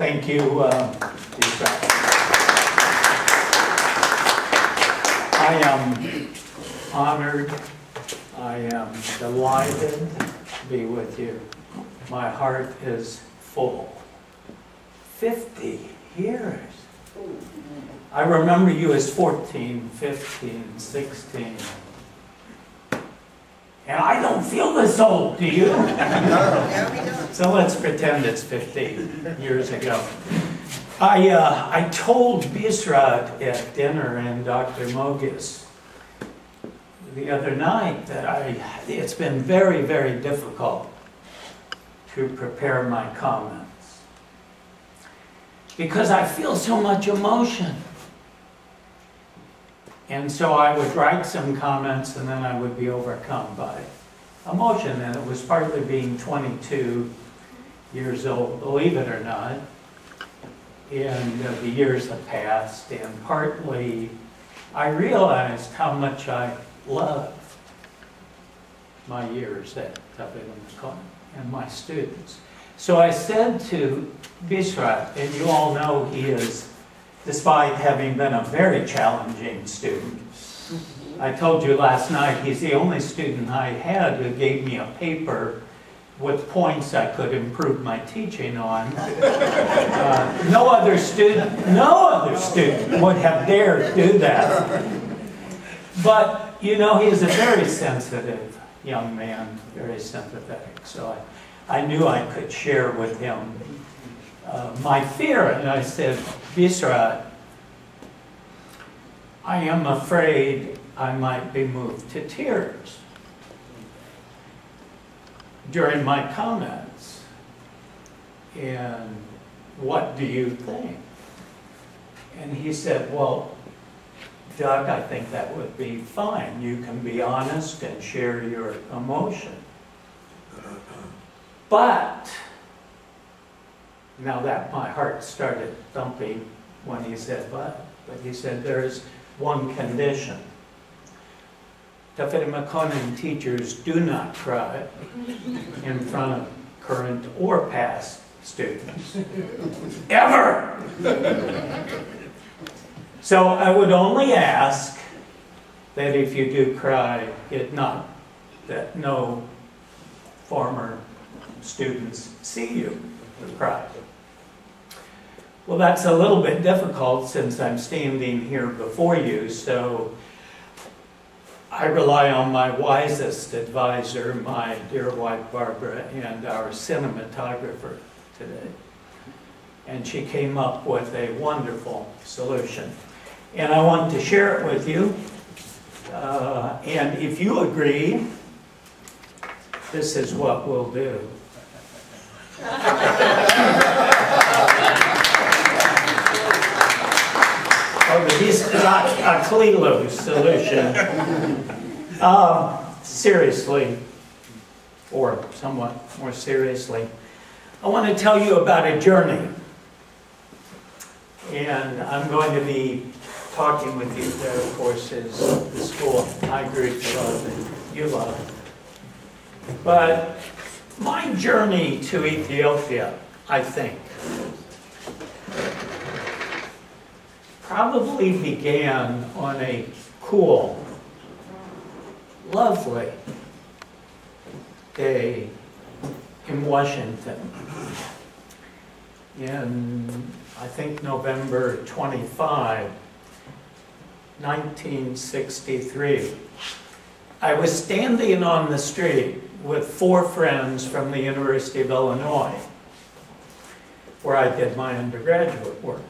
Thank you, I am honored, I am delighted to be with you. My heart is full. 50 years. I remember you as 14, 15, 16. And I don't feel this old, do you? So let's pretend it's 50 years ago. I told Bisrat at dinner and Dr. Mogis the other night that it's been very, very difficult to prepare my comments because I feel so much emotion. And so I would write some comments and then I would be overcome by emotion. And it was partly being 22 years old, believe it or not. And the years have passed, and partly I realized how much I loved my years at Tafari Makonnen and my students. So I said to Bisrat, and you all know he is, despite having been a very challenging student, I told you last night he's the only student I had who gave me a paper with points I could improve my teaching on. No other student would have dared do that. But, you know, he is a very sensitive young man, very sympathetic. So I knew I could share with him my fear. And I said, Bisrat, I am afraid I might be moved to tears during my comments. And what do you think? And he said, well, Doug, I think that would be fine. You can be honest and share your emotion. But, now that my heart started thumping when he said but he said there's one condition. Tafari Makonnen teachers do not cry in front of current or past students. Ever! So I would only ask that if you do cry, that no former students see you cry. Well, that's a little bit difficult since I'm standing here before you, so I rely on my wisest advisor, my dear wife Barbara, and our cinematographer today. And she came up with a wonderful solution. And I want to share it with you. And if you agree, this is what we'll do. This is a Klilu solution. Seriously, or somewhat more seriously, I want to tell you about a journey. And I'm going to be talking with you. There, of course, is the school I grew to love and you love. But my journey to Ethiopia, I think, probably began on a cool, lovely day in Washington in, I think, November 25, 1963. I was standing on the street with 4 friends from the University of Illinois, where I did my undergraduate work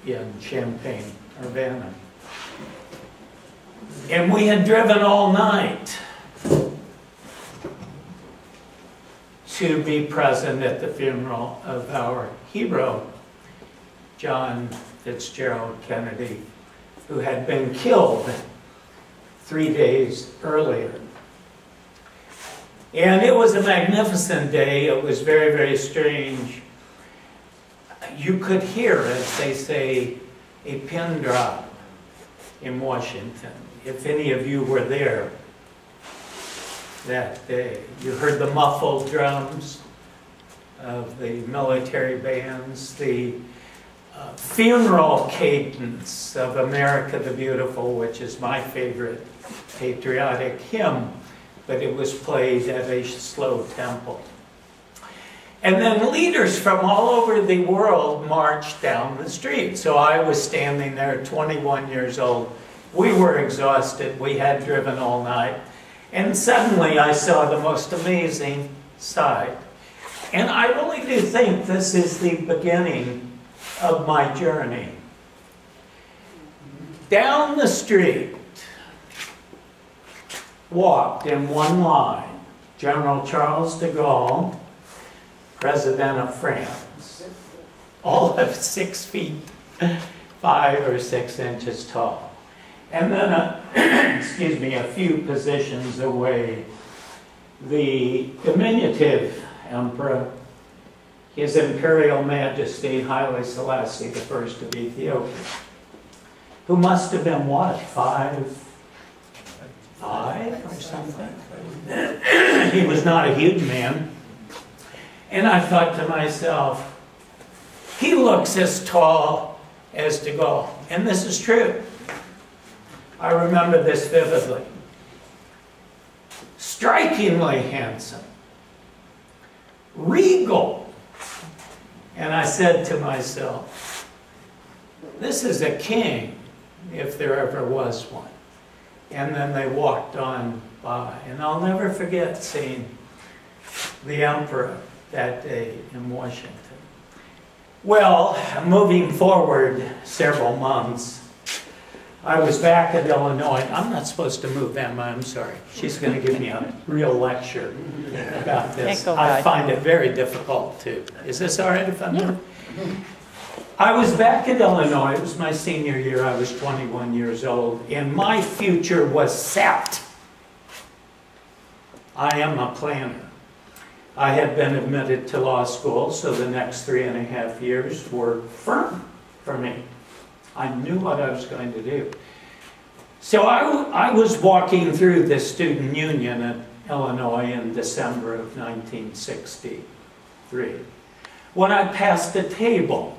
in Champaign, Urbana. And we had driven all night to be present at the funeral of our hero, John Fitzgerald Kennedy, who had been killed 3 days earlier. And it was a magnificent day. It was very, very strange. You could hear, as they say, a pin drop in Washington. If any of you were there that day, you heard the muffled drums of the military bands, the funeral cadence of America the Beautiful, which is my favorite patriotic hymn, but it was played at a slow tempo. And then leaders from all over the world marched down the street. So I was standing there, 21 years old. We were exhausted. We had driven all night. And suddenly I saw the most amazing sight. And I really do think this is the beginning of my journey. Down the street walked in one line General Charles de Gaulle, President of France, all of 6 feet 5 or 6 inches tall. And then, excuse me, a few positions away, the diminutive emperor, His Imperial Majesty Haile Selassie I of Ethiopia, who must have been, what, 5'5" or something? He was not a huge man. And I thought to myself, he looks as tall as de Gaulle. And this is true. I remember this vividly. Strikingly handsome. Regal. And I said to myself, this is a king, if there ever was one. And then they walked on by. And I'll never forget seeing the emperor that day in Washington. Well, moving forward several months, I was back at Illinois. I'm not supposed to move, Emma, I'm sorry. She's going to give me a real lecture about this. I find it very difficult to. Is this all right if I move? I was back at Illinois. It was my senior year. I was 21 years old, and my future was set. I am a planner. I had been admitted to law school, so the next 3.5 years were firm for me. I knew what I was going to do. So I was walking through the student union at Illinois in December of 1963. When I passed a table,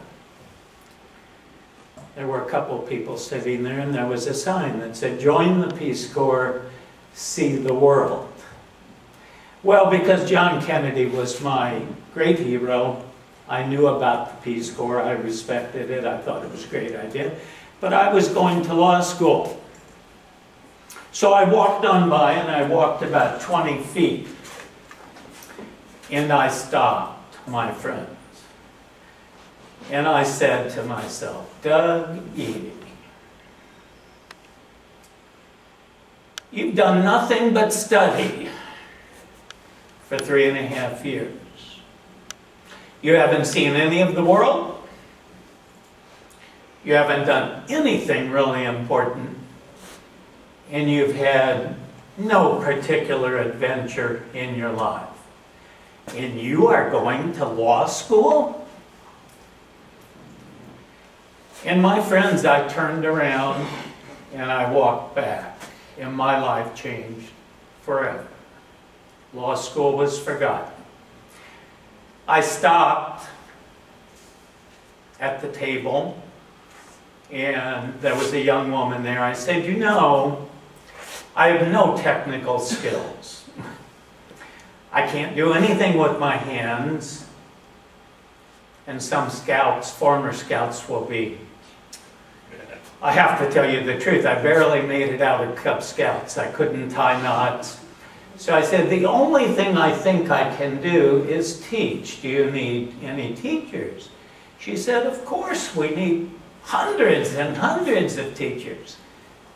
there were a couple people sitting there, and there was a sign that said, "Join the Peace Corps, see the world." Well, because John Kennedy was my great hero, I knew about the Peace Corps, I respected it, I thought it was a great idea, but I was going to law school. So I walked on by, and I walked about 20 feet, and I stopped, my friends. And I said to myself, Doug Eadie, you've done nothing but study for 3.5 years. You haven't seen any of the world. You haven't done anything really important. And you've had no particular adventure in your life. And you are going to law school? And my friends, I turned around and I walked back. And my life changed forever. Law school was forgotten. I stopped at the table, and there was a young woman there. I said, you know, I have no technical skills. I can't do anything with my hands. And some scouts, former scouts, will be. I have to tell you the truth, I barely made it out of Cub Scouts. I couldn't tie knots. So I said, the only thing I think I can do is teach. Do you need any teachers? She said, of course, we need hundreds and hundreds of teachers.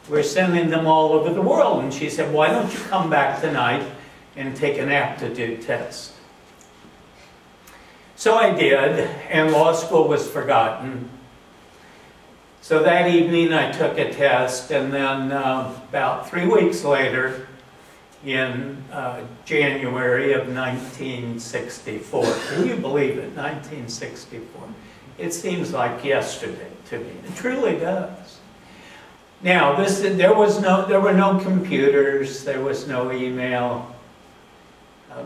We're sending them all over the world. And she said, why don't you come back tonight and take an aptitude test? So I did, and law school was forgotten. So that evening I took a test, and then about 3 weeks later, in January of 1964. Can you believe it? 1964. It seems like yesterday to me. It truly does. Now, there were no computers. There was no email.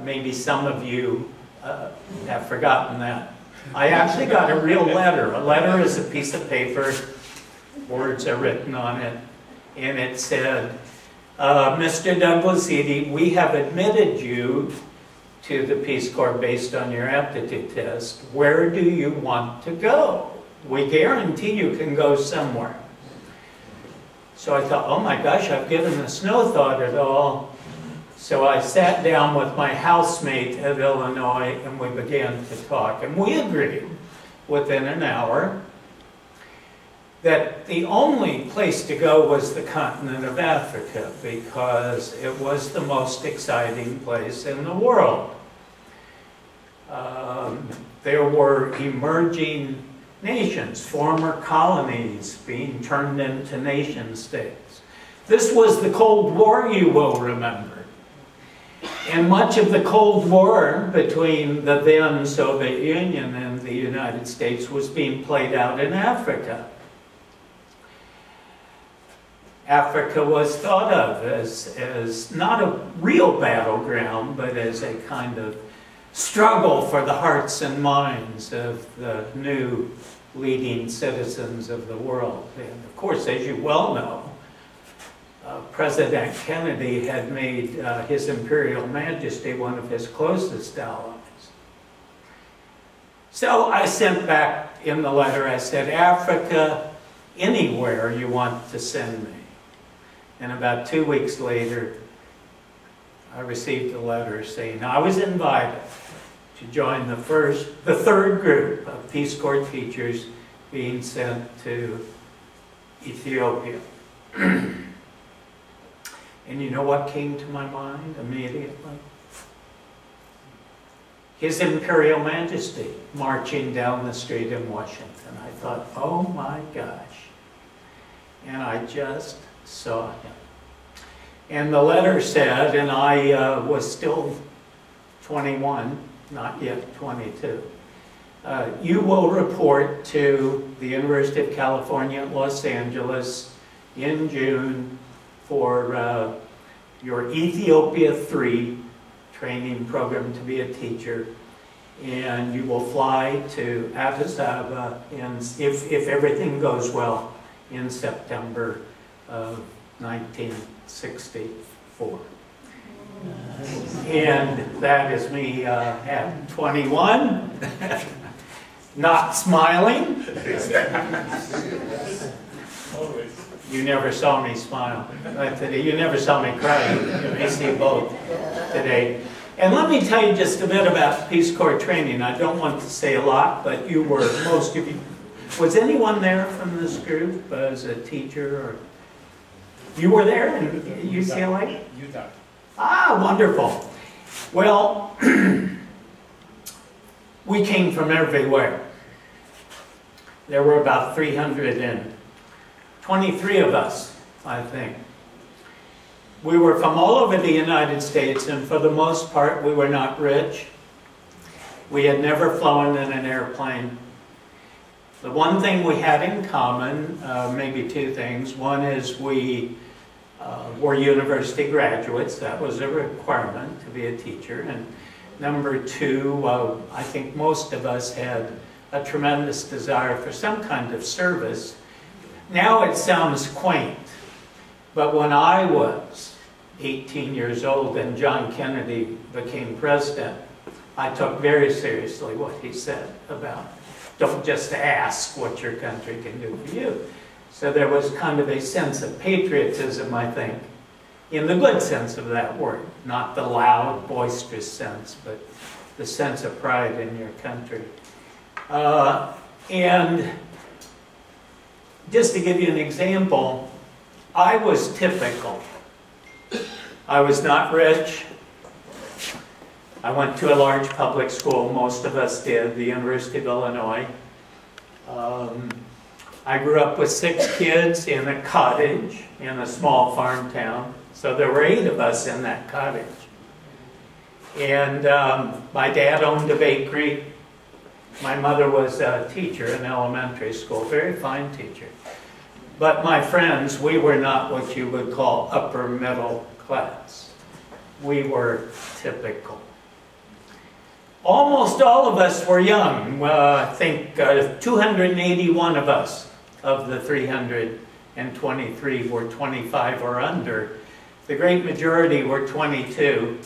Maybe some of you have forgotten that. I actually got a real letter. A letter is a piece of paper, words are written on it, and it said, Mr. Douglas Eadie, we have admitted you to the Peace Corps based on your aptitude test. Where do you want to go? We guarantee you can go somewhere. So I thought, oh my gosh, I've given this no thought at all. So I sat down with my housemate at Illinois and we began to talk. And we agreed within an hour that the only place to go was the continent of Africa because it was the most exciting place in the world. There were emerging nations, former colonies being turned into nation states. This was the Cold War, you will remember. And much of the Cold War between the then Soviet Union and the United States was being played out in Africa. Africa was thought of as not a real battleground, but as a kind of struggle for the hearts and minds of the new leading citizens of the world. And of course, as you well know, President Kennedy had made His Imperial Majesty one of his closest allies. So I sent back in the letter, I said, Africa, anywhere you want to send me. And about 2 weeks later, I received a letter saying I was invited to join the third group of Peace Corps teachers being sent to Ethiopia. And you know what came to my mind immediately? His Imperial Majesty marching down the street in Washington. I thought, oh my gosh. And I just saw him. And the letter said, and I was still 21, not yet 22, you will report to the University of California at Los Angeles in June for your Ethiopia 3 training program to be a teacher. And you will fly to Addis Ababa, if everything goes well, in September of 1964. And that is me at 21, not smiling. You never saw me smile today. You never saw me cry. You may see both today. And let me tell you just a bit about Peace Corps training. I don't want to say a lot, but you were, most of you. Was anyone there from this group as a teacher? Or you were there in UCLA? Utah. Ah, wonderful. Well, we came from everywhere. There were about 323 of us, I think. We were from all over the United States, and for the most part, we were not rich. We had never flown in an airplane. The one thing we had in common, maybe two things. One is we were university graduates. That was a requirement to be a teacher. And number two, I think most of us had a tremendous desire for some kind of service. Now it sounds quaint, but when I was 18 years old and John Kennedy became president, I took very seriously what he said about don't just ask what your country can do for you. So there was kind of a sense of patriotism, I think, in the good sense of that word, not the loud, boisterous sense, but the sense of pride in your country. And just to give you an example, I was typical. I was not rich. I went to a large public school, most of us did, the University of Illinois. I grew up with 6 kids in a cottage in a small farm town. So there were 8 of us in that cottage. And my dad owned a bakery. My mother was a teacher in elementary school, very fine teacher. But my friends, we were not what you would call upper middle class. We were typical. Almost all of us were young. I think 281 of us, of the 323, were 25 or under. The great majority were 22,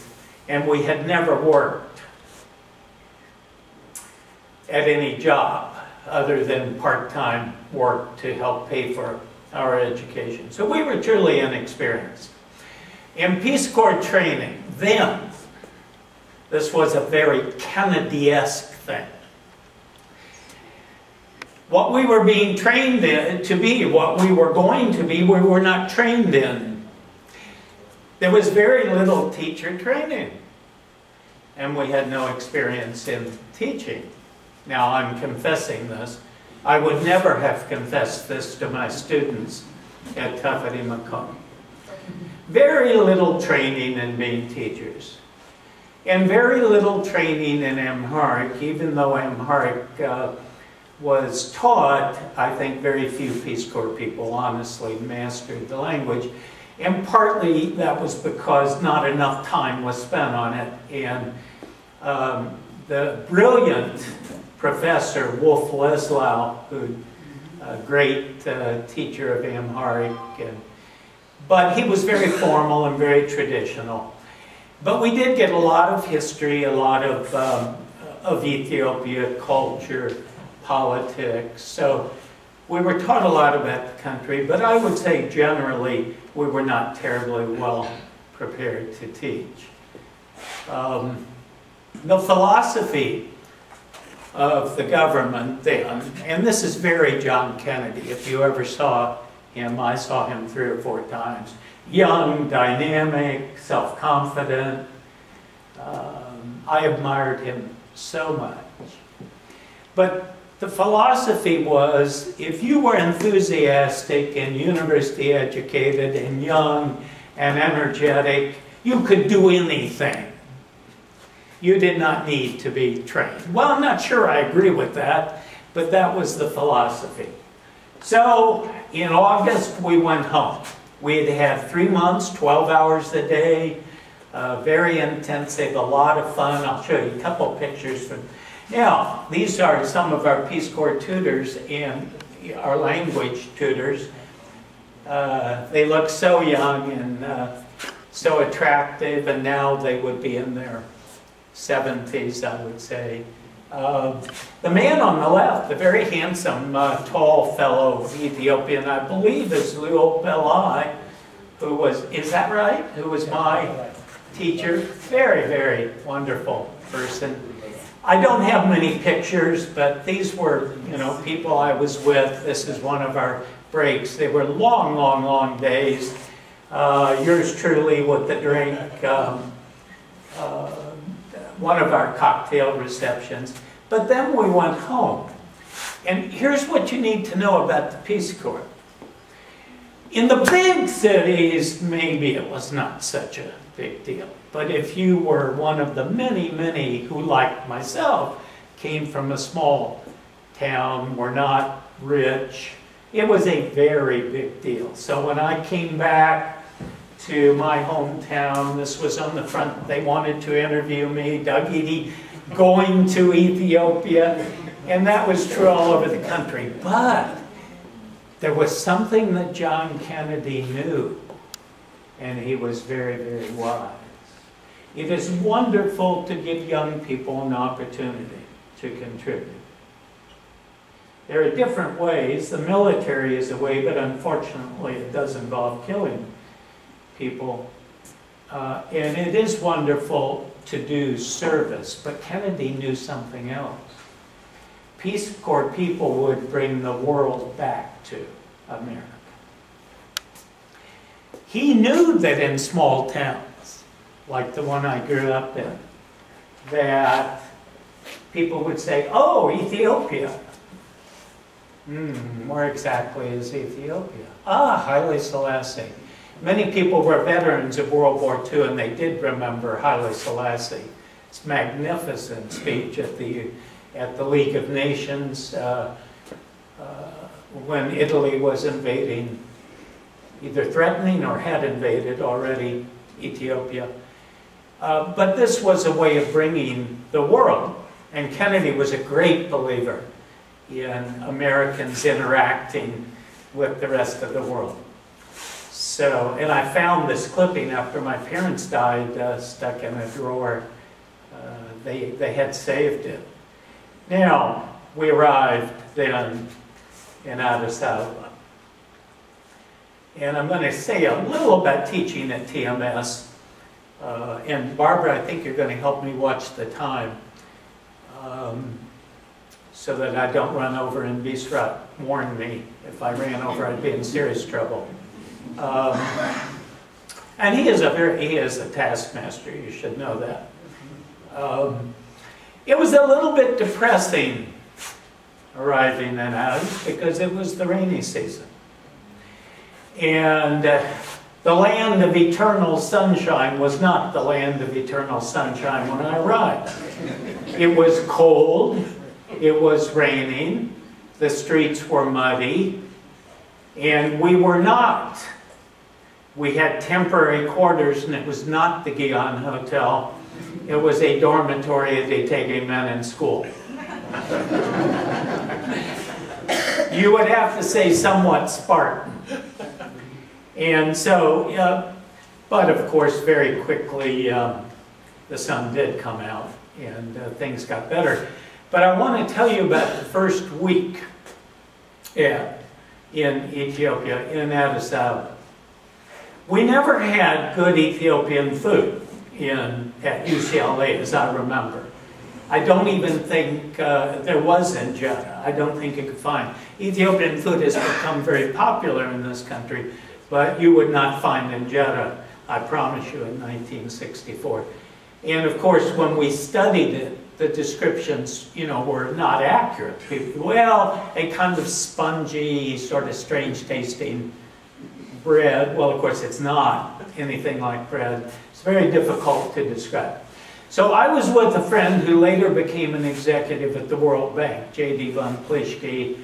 and we had never worked at any job other than part-time work to help pay for our education. So we were truly inexperienced. In Peace Corps training, then, this was a very Kennedy-esque thing. What we were being trained in, to be, what we were going to be, we were not trained in. There was very little teacher training, and we had no experience in teaching. Now, I'm confessing this. I would never have confessed this to my students at Tafari Makonnen. Very little training in being teachers. And very little training in Amharic, even though Amharic was taught. I think very few Peace Corps people honestly mastered the language. And partly that was because not enough time was spent on it. And the brilliant Professor Wolf Leslau, who a great teacher of Amharic, but he was very formal and very traditional. But we did get a lot of history, a lot of Ethiopia, culture, politics. So we were taught a lot about the country, but I would say generally we were not terribly well prepared to teach. The philosophy of the government then, and this is very John Kennedy. If you ever saw him, I saw him 3 or 4 times. Young, dynamic, self-confident. I admired him so much. But the philosophy was, if you were enthusiastic and university educated and young and energetic, you could do anything. You did not need to be trained. Well, I'm not sure I agree with that, but that was the philosophy. So in August, we went home. We had had 3 months, 12 hours a day, very intensive, a lot of fun. I'll show you a couple pictures from. Now, these are some of our Peace Corps tutors and our language tutors. They look so young and so attractive, and now they would be in their 70s, I would say. The man on the left, the very handsome, tall fellow, Ethiopian, I believe is Luo Belai, who was, is that right? Who was my teacher. Very, very wonderful person. I don't have many pictures, but these were, you know, people I was with. This is one of our breaks. They were long, long, long days. Yours truly with the drink. One of our cocktail receptions. But then we went home. And here's what you need to know about the Peace Corps. In the big cities, maybe it was not such a big deal. But if you were one of the many, many who, like myself, came from a small town, were not rich, it was a very big deal. So when I came back to my hometown, this was on the front, they wanted to interview me, Doug Eadie going to Ethiopia, and that was true all over the country. But there was something that John Kennedy knew, and he was very, very wise. It is wonderful to give young people an opportunity to contribute. There are different ways. The military is a way, but unfortunately it does involve killing people. And it is wonderful to do service, but Kennedy knew something else. Peace Corps people would bring the world back to America. He knew that in small towns, like the one I grew up in, that people would say, oh, Ethiopia. Where exactly is Ethiopia? Ah, Haile Selassie. Many people were veterans of World War II, and they did remember Haile Selassie. It's a magnificent speech at the League of Nations when Italy was invading, either threatening or had invaded already Ethiopia. But this was a way of bringing the world. And Kennedy was a great believer in Americans interacting with the rest of the world. So, and I found this clipping after my parents died, stuck in a drawer. They had saved it. Now, we arrived then in Addis Ababa. And I'm going to say a little about teaching at TMS. And Barbara, I think you're going to help me watch the time so that I don't run over, and Bisrat warned me if I ran over I'd be in serious trouble. And he is a taskmaster, you should know that. It was a little bit depressing arriving in Addis because it was the rainy season. And the land of eternal sunshine was not the land of eternal sunshine when I arrived. It was cold, it was raining, the streets were muddy, and we were not. We had temporary quarters, and it was not the Guion Hotel. It was a dormitory at Eadie men in school. You would have to say somewhat Spartan. And so, but of course, very quickly, the sun did come out, and things got better. But I want to tell you about the first week in Ethiopia, in Addis Ababa. We never had good Ethiopian food at UCLA, as I remember. I don't even think there was in Jeddah. I don't think you could find. Ethiopian food has become very popular in this country, but you would not find in Jeddah, I promise you, in 1964. And of course, when we studied it, the descriptions, were not accurate. Well, a kind of spongy, sort of strange tasting bread. Well, of course, it's not anything like bread. It's very difficult to describe. So I was with a friend who later became an executive at the World Bank, J.D. von Plischke,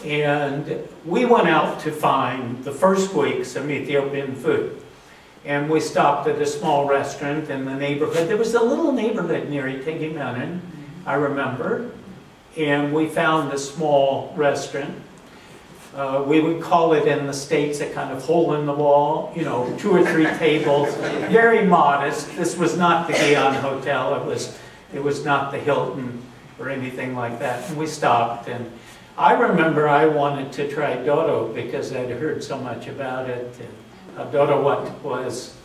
and we went out to find the first week some Ethiopian food. And we stopped at a small restaurant in the neighborhood. There was a little neighborhood near Eadie Makonnen, I remember, and we found a small restaurant. We would call it in the States a kind of hole in the wall, 2 or 3 tables, very modest. This was not the Guion Hotel, it was not the Hilton or anything like that. And we stopped, and I remember I wanted to try dodo because I'd heard so much about it. And dodo was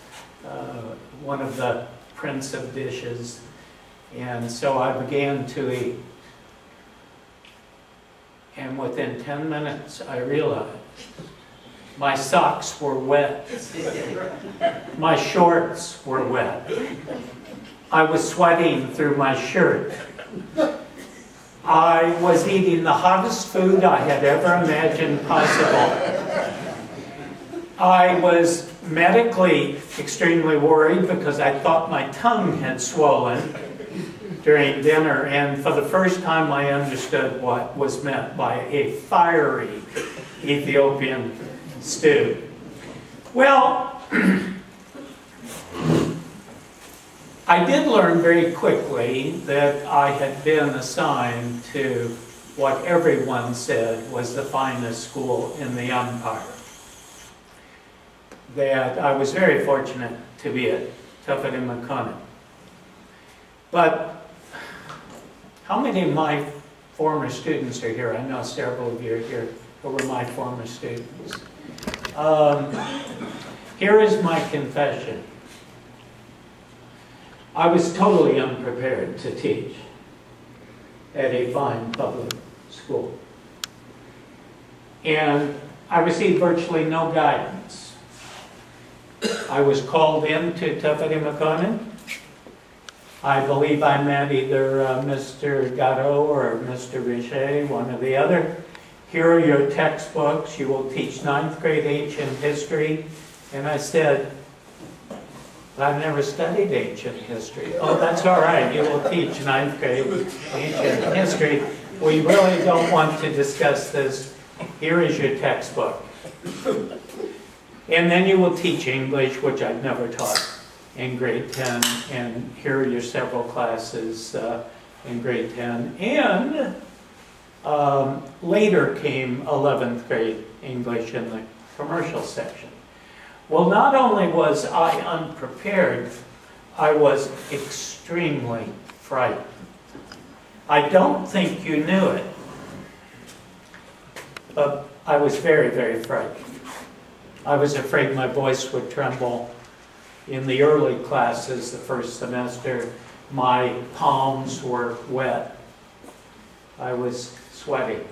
one of the prince of dishes, and so I began to eat. And within 10 minutes, I realized my socks were wet. My shorts were wet. I was sweating through my shirt. I was eating the hottest food I had ever imagined possible. I was medically extremely worried because I thought my tongue had swollen during dinner, and for the first time I understood what was meant by a fiery Ethiopian stew. Well, I did learn very quickly that I had been assigned to what everyone said was the finest school in the empire. That I was very fortunate to be at Tafari Makonnen. But how many of my former students are here? I know several of you are here who were my former students. Here is my confession. I was totally unprepared to teach at a fine public school. And I received virtually no guidance. I was called in to Tafari Makonnen. I believe I met either Mr. Gatto or Mr. Richer, one or the other. Here are your textbooks. You will teach 9th grade ancient history. And I said, I've never studied ancient history. Oh, that's all right. You will teach 9th grade ancient history. We really don't want to discuss this. Here is your textbook. And then you will teach English, which I've never taught. in grade 10, and here are your several classes in grade 10. And later came 11th grade English in the commercial section. Well, not only was I unprepared, I was extremely frightened. I don't think you knew it, but I was very, very frightened. I was afraid my voice would tremble. In the early classes, the first semester, my palms were wet. I was sweating.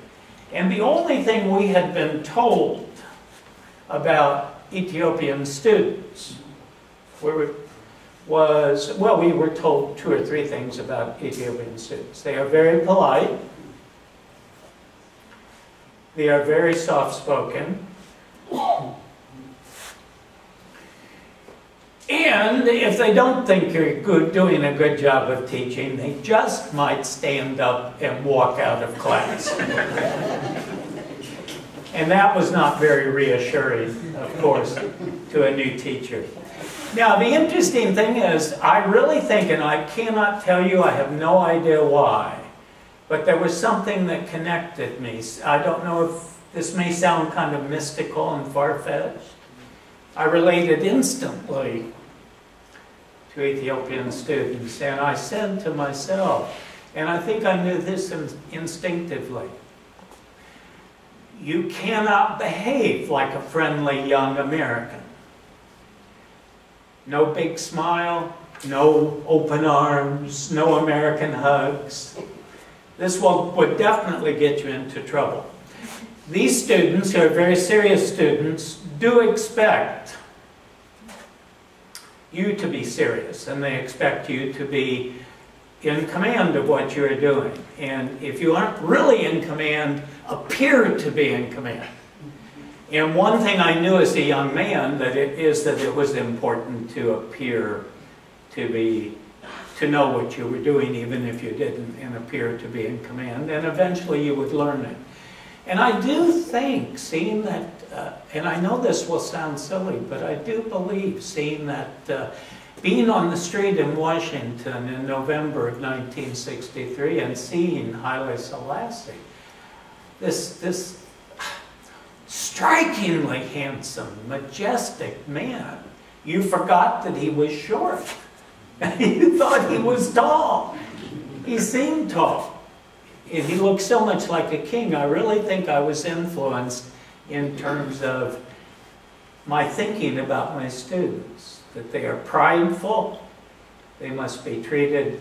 And the only thing we had been told about Ethiopian students was, well, we were told 2 or 3 things about Ethiopian students. They are very polite. They are very soft-spoken. And if they don't think you're doing a good job of teaching, they just might stand up and walk out of class. And that was not very reassuring, of course, to a new teacher. Now, the interesting thing is, I really think, and I cannot tell you, I have no idea why, but there was something that connected me. I don't know if this may sound kind of mystical and far-fetched. I related instantly to Ethiopian students, and I said to myself, and I think I knew this instinctively, you cannot behave like a friendly young American. No big smile, no open arms, no American hugs. This would definitely get you into trouble. These students, who are very serious students, do expect you to be serious, and they expect you to be in command of what you're doing. And if you aren't really in command, appear to be in command. And one thing I knew as a young man that it was important to appear to know what you were doing, even if you didn't, and appear to be in command. And eventually you would learn it. And I do think, seeing that, and I know this will sound silly, but I do believe, seeing that, being on the street in Washington in November of 1963 and seeing Haile Selassie, this strikingly handsome, majestic man, you forgot that he was short. You thought he was tall. He seemed tall. And he looked so much like a king. I really think I was influenced in terms of my thinking about my students, that they are prideful, they must be treated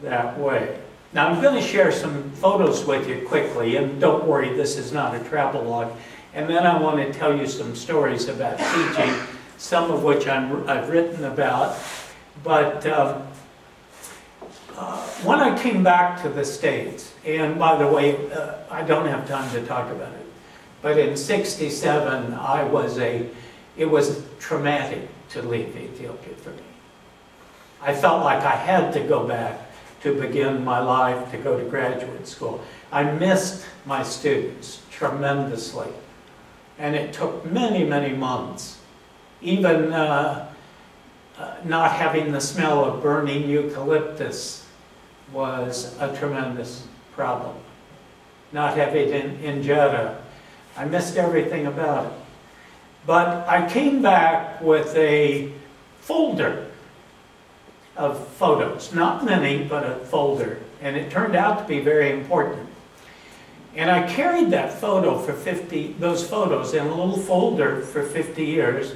that way. Now I'm going to share some photos with you quickly, and don't worry, this is not a travel log. And then I want to tell you some stories about teaching, some of which I've written about. But when I came back to the States, and by the way, I don't have time to talk about it, but in '67, it was traumatic to leave Ethiopia for me. I felt like I had to go back to begin my life, to go to graduate school. I missed my students tremendously. And it took many, many months. Even not having the smell of burning eucalyptus was a tremendous problem. Not having injera. I missed everything about it. But I came back with a folder of photos. Not many, but a folder. And it turned out to be very important. And I carried that photo for those photos in a little folder for 50 years,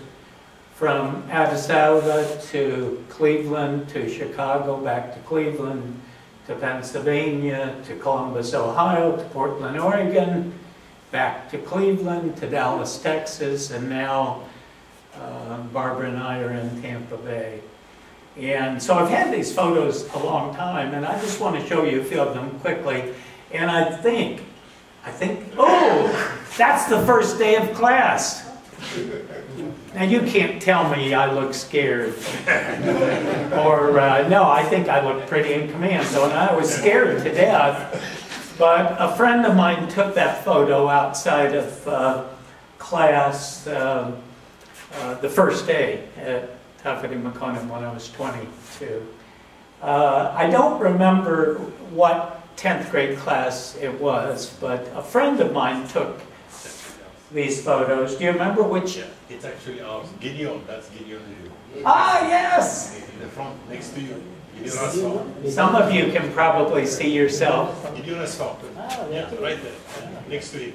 from Addis Ababa to Cleveland to Chicago, back to Cleveland, to Pennsylvania, to Columbus, Ohio, to Portland, Oregon, back to Cleveland, to Dallas, Texas, and now Barbara and I are in Tampa Bay. And so I've had these photos a long time, and I just want to show you a few of them quickly. And I think, oh, that's the first day of class. Now you can't tell me I look scared. Or, no, I think I look pretty in command. So I was scared to death. But a friend of mine took that photo outside of class the first day Tafari Makonnen when I was 22. I don't remember what 10th grade class it was, but a friend of mine took these photos. Do you remember which? Yeah, it's actually Gideon. That's Gideon. Ah, yes! In the front, next to you. Gideon Asphalt. Some of you can probably see yourself. Gideon Asphalt. Yeah, right there. Next to you.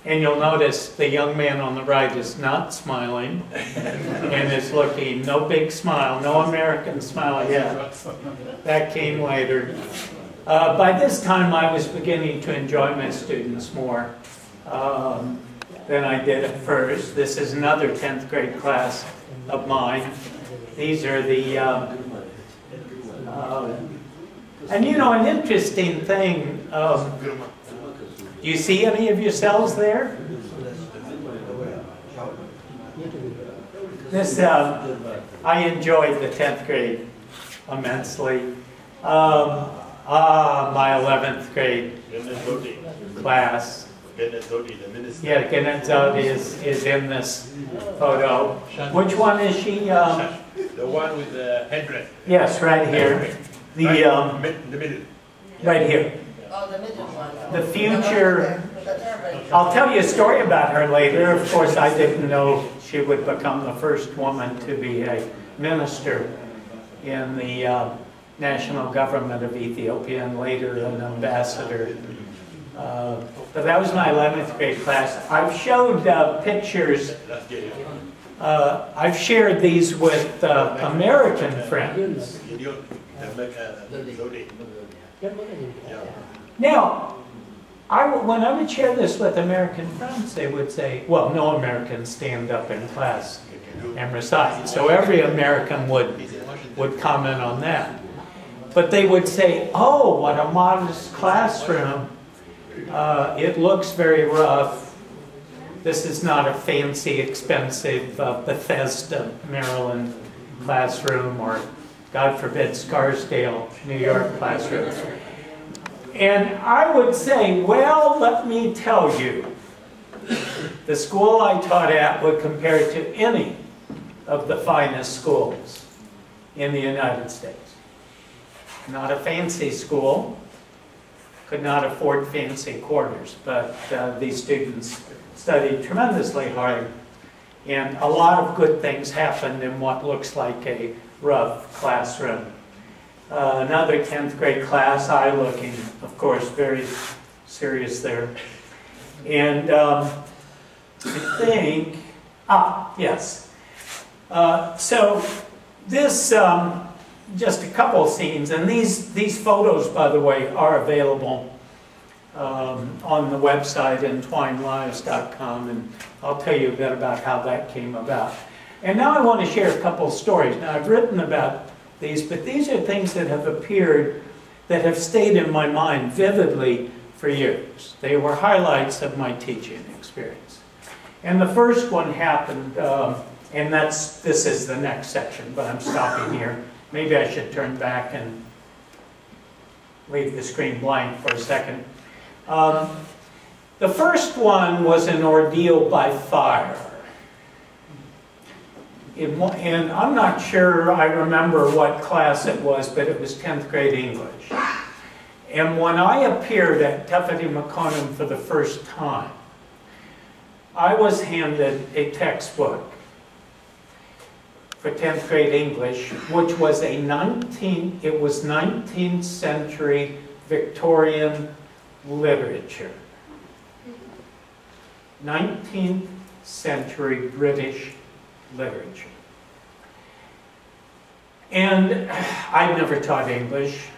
And you'll notice the young man on the right is not smiling and is looking, no big smile, no American smile yet. That came later. By this time I was beginning to enjoy my students more than I did at first. This is another 10th grade class of mine. These are the, and you know, an interesting thing, do you see any of yourselves there? This, I enjoyed the 10th grade immensely. My 11th grade class. Yeah, Keynote is in this photo. Which one is she? The one with the headdress. Yes, right here. The middle. Right here. Oh, the middle one. The future. I'll tell you a story about her later. Of course, I didn't know she would become the first woman to be a minister in the national government of Ethiopia and later an ambassador. But that was my 11th grade class. I've showed pictures. I've shared these with American friends. Now, when I would share this with American friends, they would say, well, no Americans stand up in class and recite. So every American would comment on that. But they would say, oh, what a modest classroom. It looks very rough. This is not a fancy, expensive Bethesda, Maryland classroom or, God forbid, Scarsdale, New York classroom. And I would say, well, let me tell you, the school I taught at would compare to any of the finest schools in the United States. Not a fancy school, could not afford fancy quarters, but these students studied tremendously hard, and a lot of good things happened in what looks like a rough classroom. Another 10th grade class, I looking, of course, very serious there. And I think, yes. So this, just a couple scenes, and these photos, by the way, are available on the website entwinelives.com, and I'll tell you a bit about how that came about. And now I want to share a couple stories. Now I've written about these, but these are things that have appeared that have stayed in my mind vividly for years. They were highlights of my teaching experience. And the first one happened, and this is the next section, but I'm stopping here. Maybe I should turn back and leave the screen blank for a second. The first one was an ordeal by fire. And I'm not sure I remember what class it was, but it was 10th grade English. And when I appeared at Tafari Makonnen for the first time, I was handed a textbook for 10th grade English, which was a 19th century Victorian literature. 19th century British literature. And I'd never taught English.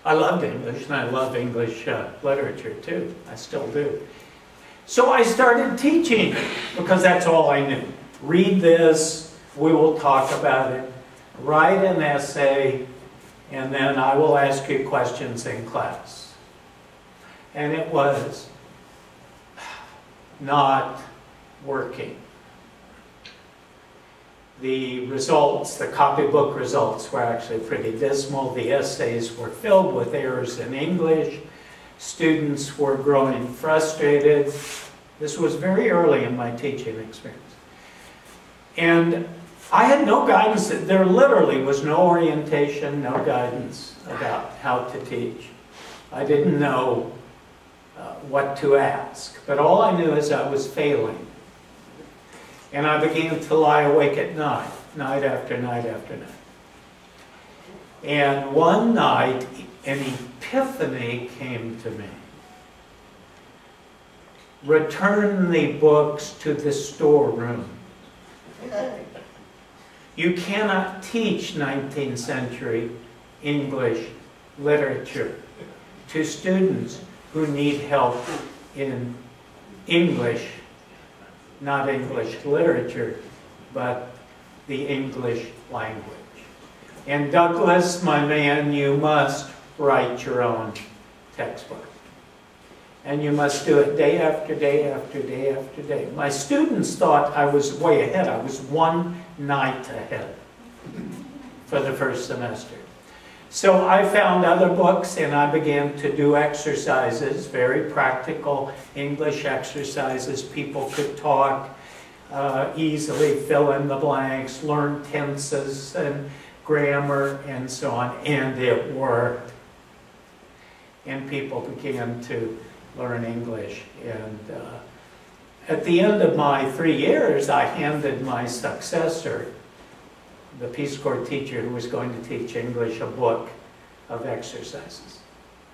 I loved English, and I love English literature too. I still do. So I started teaching, because that's all I knew. Read this, we will talk about it, write an essay, and then I will ask you questions in class. And it was not working. The results, the copybook results, were actually pretty dismal. The essays were filled with errors in English. Students were growing frustrated. This was very early in my teaching experience. And I had no guidance. There literally was no orientation, no guidance about how to teach. I didn't know what to ask. But all I knew is I was failing. And I began to lie awake at night, night after night after night. And one night, an epiphany came to me. Return the books to the storeroom. You cannot teach 19th century English literature to students who need help in English, not English literature, but the English language. And Douglas, my man, you must write your own textbook. And you must do it day after day after day after day. My students thought I was way ahead. I was one night ahead for the first semester. So I found other books and I began to do exercises, very practical English exercises. People could talk easily, fill in the blanks, learn tenses and grammar and so on. And it worked. And people began to learn English. And at the end of my 3 years, I handed my successor, the Peace Corps teacher who was going to teach English, a book of exercises.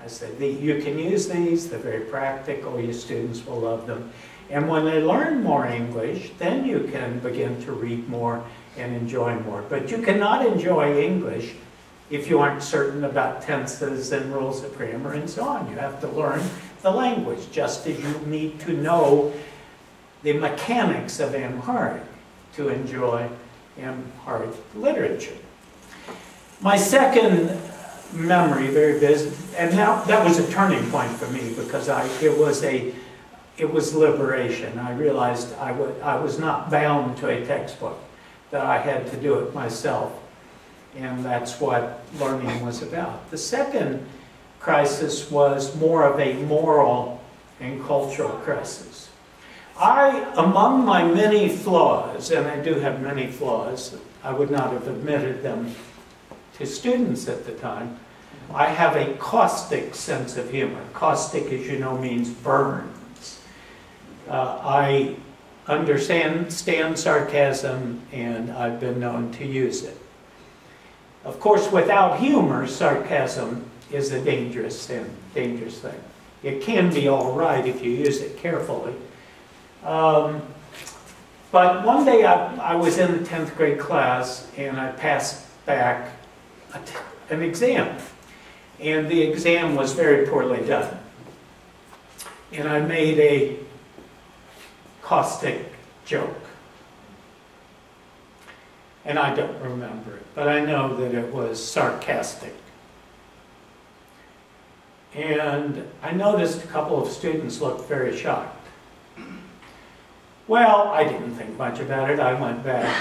I said, you can use these, they're very practical, your students will love them. And when they learn more English, then you can begin to read more and enjoy more. But you cannot enjoy English if you aren't certain about tenses and rules of grammar and so on. You have to learn the language, just as you need to know the mechanics of Amharic to enjoy Amharic literature. My second memory, very busy, and now that was a turning point for me because it was liberation. I realized I was not bound to a textbook, that I had to do it myself, and that's what learning was about. The second crisis was more of a moral and cultural crisis. Among my many flaws, and I do have many flaws, I would not have admitted them to students at the time, I have a caustic sense of humor. Caustic, as you know, means burns. I understand sarcasm, and I've been known to use it. Of course, without humor, sarcasm is a dangerous thing. It can be all right if you use it carefully. But one day I was in the 10th grade class and I passed back an exam. And the exam was very poorly done. And I made a caustic joke. And I don't remember it, but I know that it was sarcastic. And I noticed a couple of students looked very shocked. Well, I didn't think much about it. I went back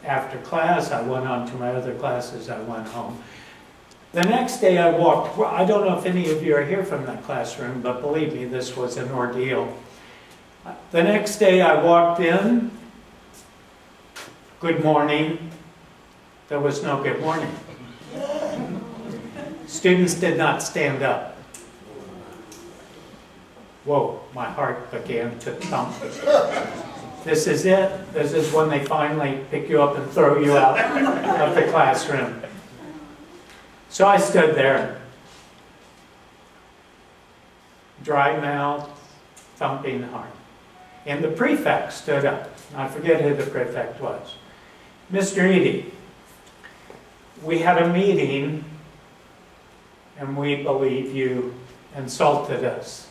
after class. I went on to my other classes. I went home. The next day I walked. Well, I don't know if any of you are here from that classroom, but believe me, this was an ordeal. The next day I walked in. Good morning. There was no good morning. Students did not stand up. Whoa, my heart began to thump. This is it. This is when they finally pick you up and throw you out of the classroom. So I stood there, dry mouth, thumping heart. And the prefect stood up. I forget who the prefect was. Mr. Eadie, we had a meeting and we believe you insulted us.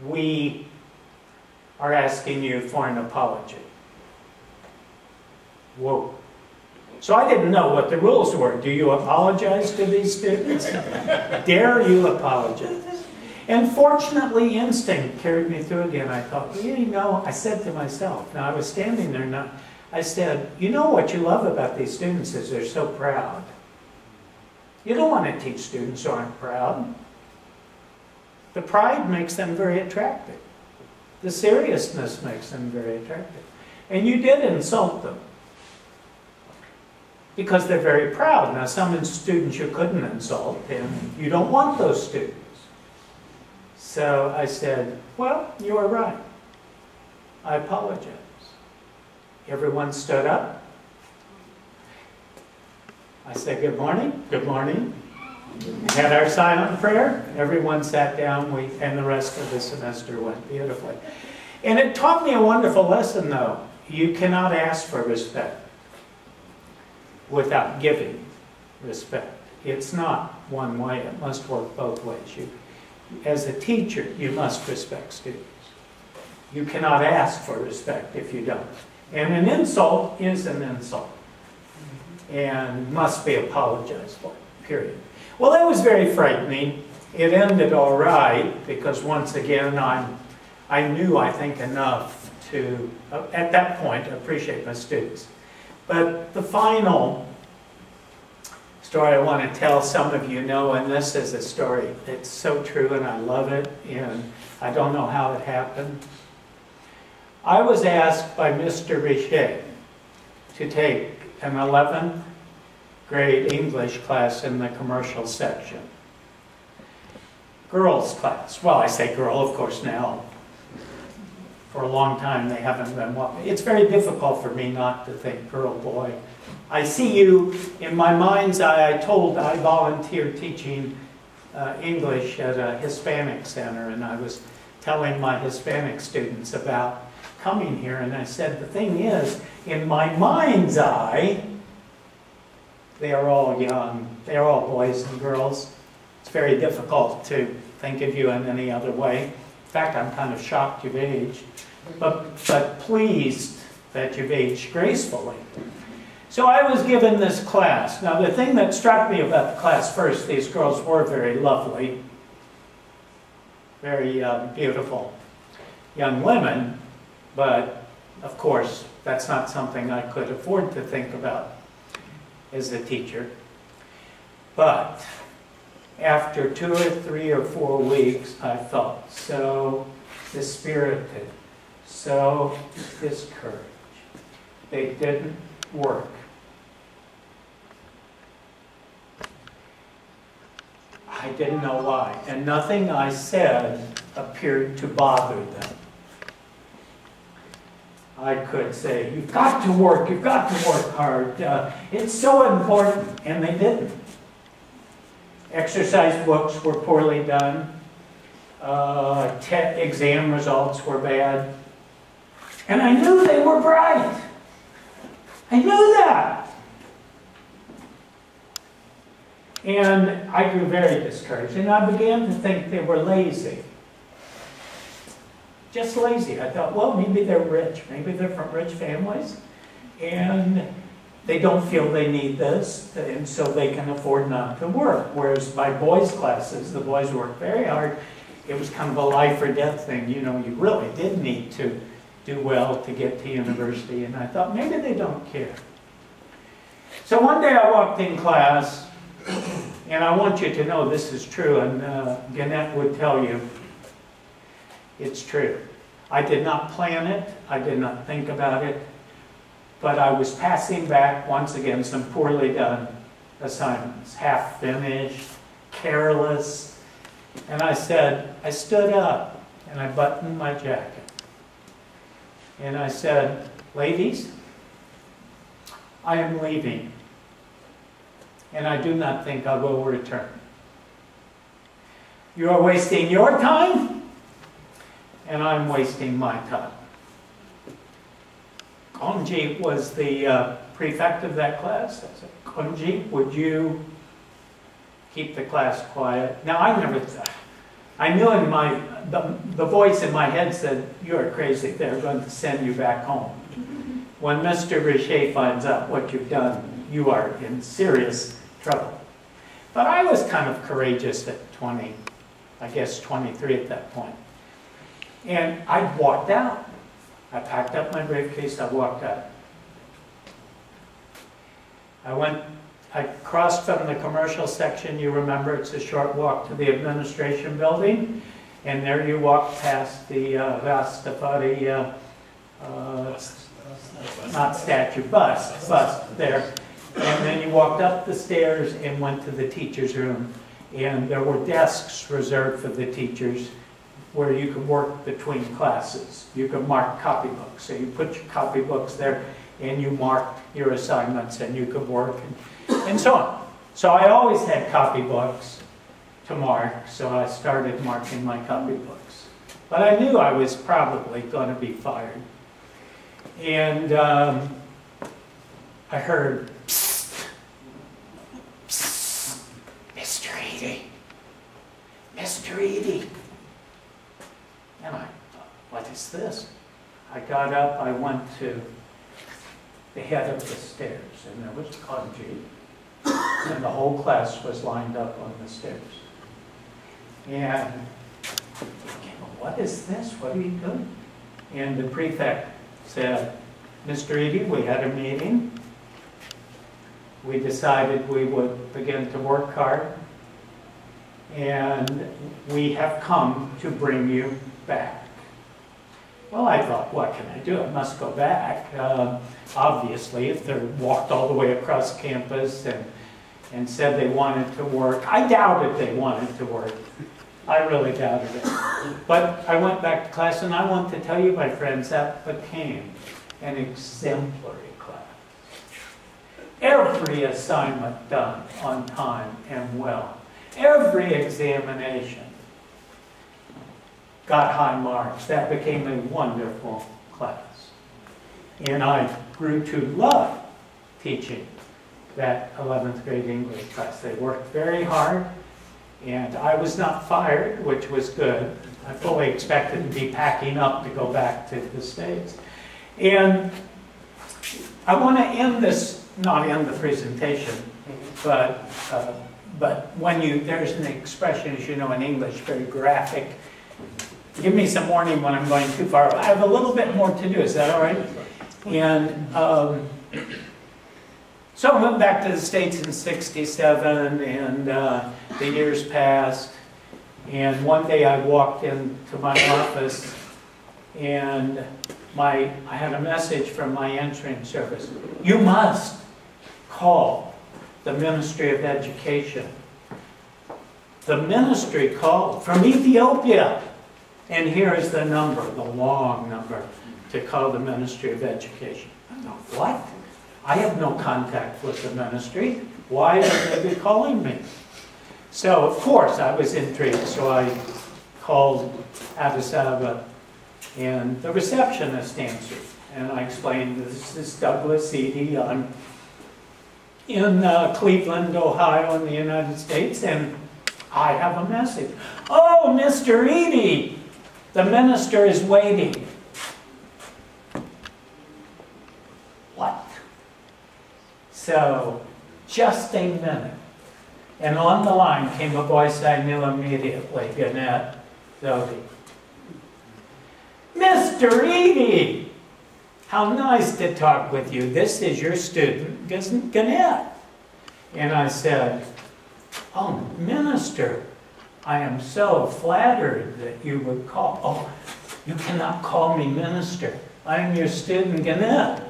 We are asking you for an apology. Whoa. So I didn't know what the rules were. Do you apologize to these students? Dare you apologize? And fortunately, instinct carried me through again. I thought, well, you know, I said to myself, now I was standing there, I said, you know what you love about these students is they're so proud. You don't want to teach students who aren't proud. The pride makes them very attractive. The seriousness makes them very attractive. And you did insult them, because they're very proud. Now, some students you couldn't insult, and you don't want those students. So I said, well, you are right. I apologize. Everyone stood up. I said, good morning, good morning. We had our silent prayer. Everyone sat down, and the rest of the semester went beautifully. And it taught me a wonderful lesson, though. You cannot ask for respect without giving respect. It's not one way. It must work both ways. As a teacher, you must respect students. You cannot ask for respect if you don't. And an insult is an insult and must be apologized for, period. Well, that was very frightening. It ended all right because, once again, I knew, I think, enough to, at that point, appreciate my students. But the final story I want to tell, some of you know, and this is a story that's so true and I love it, and I don't know how it happened. I was asked by Mr. Richet to take an 11th grade English class in the commercial section. Girls class. Well, I say girl, of course, now. For a long time they haven't been welcome. It's very difficult for me not to think girl, boy. I see you in my mind's eye. I volunteered teaching English at a Hispanic center, and I was telling my Hispanic students about coming here, and I said, the thing is, in my mind's eye, they are all young. They are all boys and girls. It's very difficult to think of you in any other way. In fact, I'm kind of shocked you've aged, but pleased that you've aged gracefully. So I was given this class. Now, the thing that struck me about the class first, these girls were very lovely, very beautiful young women, but of course, that's not something I could afford to think about as a teacher. But after 2 or 3 or 4 weeks, I felt so dispirited, so discouraged. They didn't work. I didn't know why, and nothing I said appeared to bother them. I could say, you've got to work hard, it's so important, and they didn't. Exercise books were poorly done, exam results were bad, and I knew they were bright. I knew that. And I grew very discouraged, and I began to think they were lazy. Just lazy. I thought, well, maybe they're rich. Maybe they're from rich families, and they don't feel they need this, and so they can afford not to work. Whereas my boys' classes, the boys worked very hard. It was kind of a life or death thing. You know, you really did need to do well to get to university, and I thought, maybe they don't care. So one day I walked in class, and I want you to know this is true, and Gannett would tell you it's true. I did not plan it, I did not think about it, but I was passing back, once again, some poorly done assignments, half finished, careless, and I stood up, and I buttoned my jacket, and I said, ladies, I am leaving, and I do not think I will return. You are wasting your time, and I'm wasting my time. Konji was the prefect of that class. I said, Konji, would you keep the class quiet? Now, I knew in the voice in my head said, you're crazy, they're going to send you back home. When Mr. Richet finds out what you've done, you are in serious trouble. But I was kind of courageous at 20, I guess 23 at that point. And I walked out. I packed up my briefcase, I walked out. I crossed from the commercial section, you remember it's a short walk to the administration building, And there you walk past the Tafari, not statue, bust there. And then you walked up the stairs and went to the teacher's room. And there were desks reserved for the teachers where you could work between classes. You could mark copybooks. So you put your copybooks there and you marked your assignments and you could work and so on. So I always had copybooks to mark, so I started marking my copybooks. But I knew I was probably going to be fired. And I heard, "Psst, psst, Mr. Eadie, Mr. Eadie." And I thought, what is this? I got up, I went to the head of the stairs, and there was Kanji, and the whole class was lined up on the stairs. And thinking, what is this? What are you doing? And the prefect said, "Mr. Eadie, we had a meeting. We decided we would begin to work hard, and we have come to bring you back." Well, I thought, what can I do? I must go back. Obviously, if they walked all the way across campus and said they wanted to work, I doubted they wanted to work. I really doubted it. But I went back to class, and I want to tell you, my friends, that became an exemplary class. Every assignment done on time and well. Every examination got high marks. That became a wonderful class. And I grew to love teaching that 11th grade English class. They worked very hard, and I was not fired, which was good. I fully expected to be packing up to go back to the States. And I want to end this, not end the presentation, but when there's an expression, as you know, in English, very graphic. Give me some warning when I'm going too far. I have a little bit more to do. Is that all right? And so I went back to the States in '67, and the years passed. And one day I walked into my office, and I had a message from my answering service. "You must call the Ministry of Education." The ministry called from Ethiopia. And here is the number, the long number, to call the Ministry of Education. I go, what? I have no contact with the ministry. Why would they be calling me? So, of course, I was intrigued, so I called Addis Ababa, and the receptionist answered. And I explained, this is Douglas Eadie. I'm in Cleveland, Ohio, in the United States, and I have a message. "Oh, Mr. Eadie, the minister is waiting." What? So, just a minute. And on the line came a voice I knew immediately, Gannett Zodi. "Mr. Eadie, how nice to talk with you. This is your student, Gannett." And I said, "Oh, Minister, I am so flattered that you would call." "Oh, you cannot call me minister. I am your student, Gannett."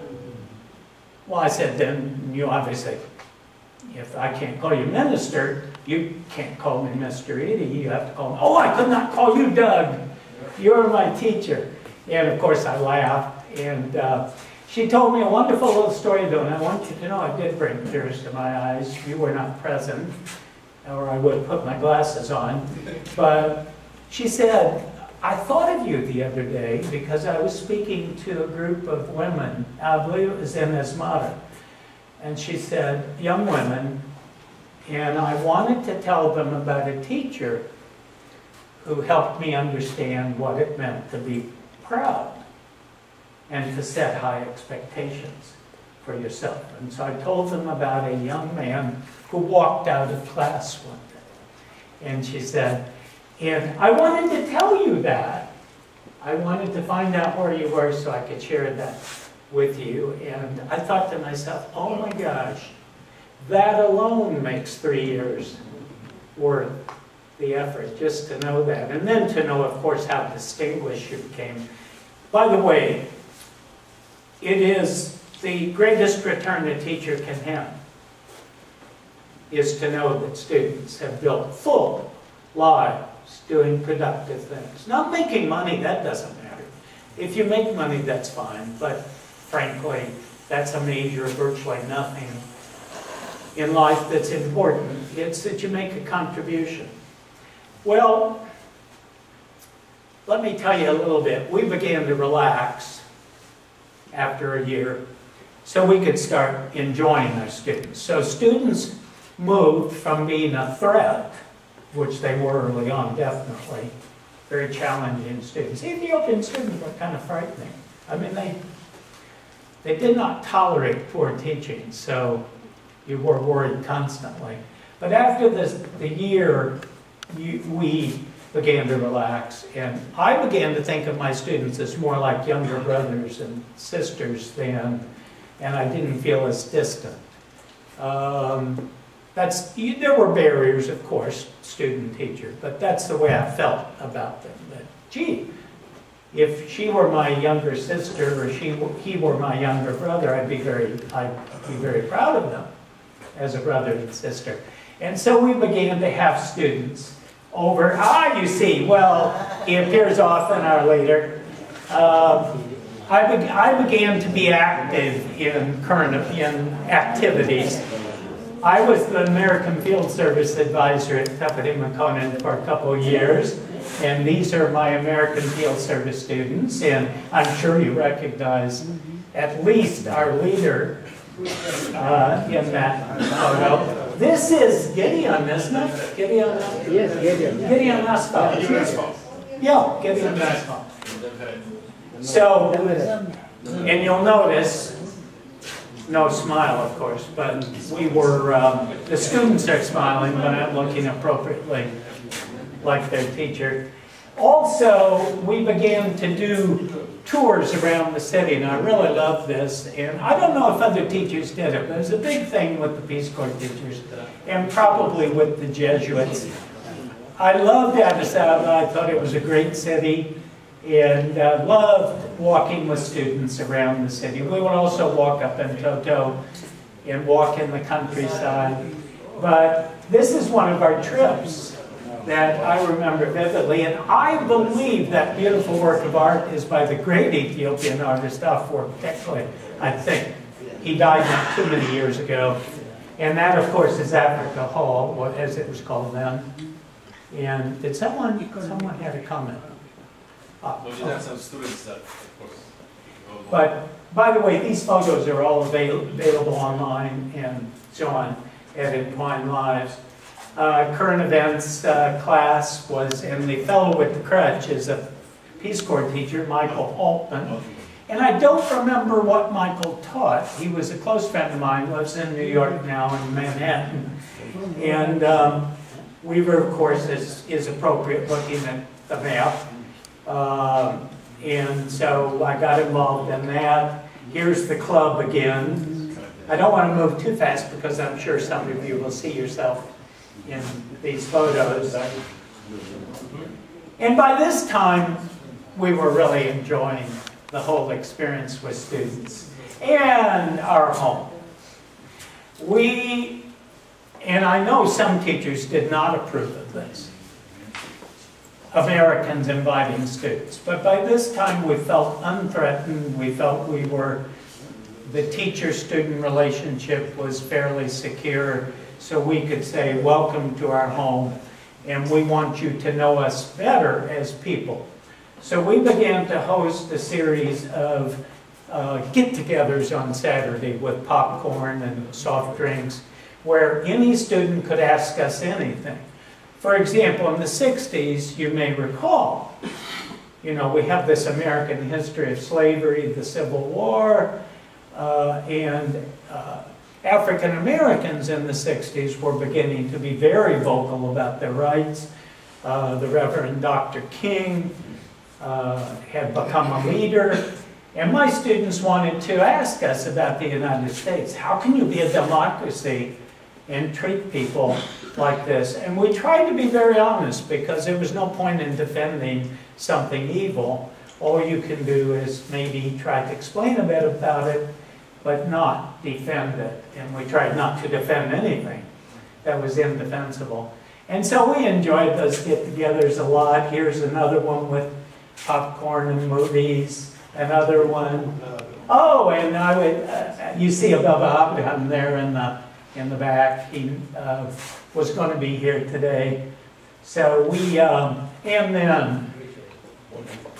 Well, I said, then you obviously, if I can't call you minister, you can't call me Mr. Eadie. You have to call me, "Oh, I could not call you Doug. You're my teacher." And of course I laughed, and she told me a wonderful little story though, and I want you to know I did bring tears to my eyes. You were not present, or I would have put my glasses on. But she said, "I thought of you the other day because I was speaking to a group of women, I believe it was in Esmata." And she said, "Young women," and I wanted to tell them about a teacher who helped me understand what it meant to be proud and to set high expectations for yourself. And so I told them about a young man who walked out of class one day. And she said, "And I wanted to tell you that. I wanted to find out where you were so I could share that with you." And I thought to myself, oh my gosh, that alone makes 3 years worth the effort, just to know that. And then to know, of course, how distinguished you became. By the way, it is the greatest return a teacher can have, is to know that students have built full lives doing productive things. Not making money, that doesn't matter. If you make money, that's fine, but frankly, that's a major, virtually nothing in life that's important. It's that you make a contribution. Well, let me tell you a little bit. We began to relax after a year so we could start enjoying our students. So students moved from being a threat, which they were early on, definitely, very challenging students. Ethiopian students were kind of frightening. I mean, they did not tolerate poor teaching, so you were worried constantly. But after the year, we began to relax, and I began to think of my students as more like younger brothers and sisters then, and I didn't feel as distant. There were barriers, of course, student-teacher, but that's the way I felt about them. That, gee, if she were my younger sister or he were my younger brother, I'd be very proud of them as a brother and sister. And so we began to have students over. You see, well, he appears often, our leader. I began to be active in activities. I was the American Field Service Advisor at Tafari Makonnen for a couple of years, and these are my American Field Service students, and I'm sure you recognize at least our leader in that photo. This is Gideon, isn't it? Gideon? Yes, Gideon. Gideon Asphalt. Yeah, Gideon Asphalt. So, and you'll notice, no smile, of course, but we were, the students are smiling, but I'm looking appropriately like their teacher. Also, we began to do tours around the city, and I really love this. And I don't know if other teachers did it, but it was a big thing with the Peace Corps teachers, and probably with the Jesuits. I loved Addis Ababa. I thought it was a great city, and loved walking with students around the city. We would also walk up in Toto and walk in the countryside. But this is one of our trips that I remember vividly, and I believe that beautiful work of art is by the great Ethiopian artist Tafari Makonnen, I think. He died not too many years ago. And that, of course, is Africa Hall, as it was called then. And did someone had a comment? We did have some students that, of course. But, by the way, these photos are all available online and so on at Entwine Lives. Current events class was, and the fellow with the crutch is a Peace Corps teacher, Michael Altman. And I don't remember what Michael taught. He was a close friend of mine, lives in New York now, in Manhattan. And we were, of course, as is appropriate, looking at the map. And so I got involved in that. Here's the club again. I don't want to move too fast because I'm sure some of you will see yourself in these photos. And by this time, we were really enjoying the whole experience with students and our home. And I know some teachers did not approve of this, Americans inviting students. But by this time, we felt unthreatened. We felt the teacher-student relationship was fairly secure, so we could say, welcome to our home, and we want you to know us better as people. So we began to host a series of get-togethers on Saturday with popcorn and soft drinks, where any student could ask us anything. For example, in the 60s, you may recall, we have this American history of slavery, the Civil War, and African Americans in the 60s were beginning to be very vocal about their rights. The Reverend Dr. King had become a leader, and my students wanted to ask us about the United States. How can you be a democracy and treat people like this. And we tried to be very honest because there was no point in defending something evil. All you can do is maybe try to explain a bit about it, but not defend it. And we tried not to defend anything that was indefensible. And so we enjoyed those get-togethers a lot. Here's another one with popcorn and movies. Another one. Oh, and I would, you see Baba Abraham there in the back. He was going to be here today. So we, and then,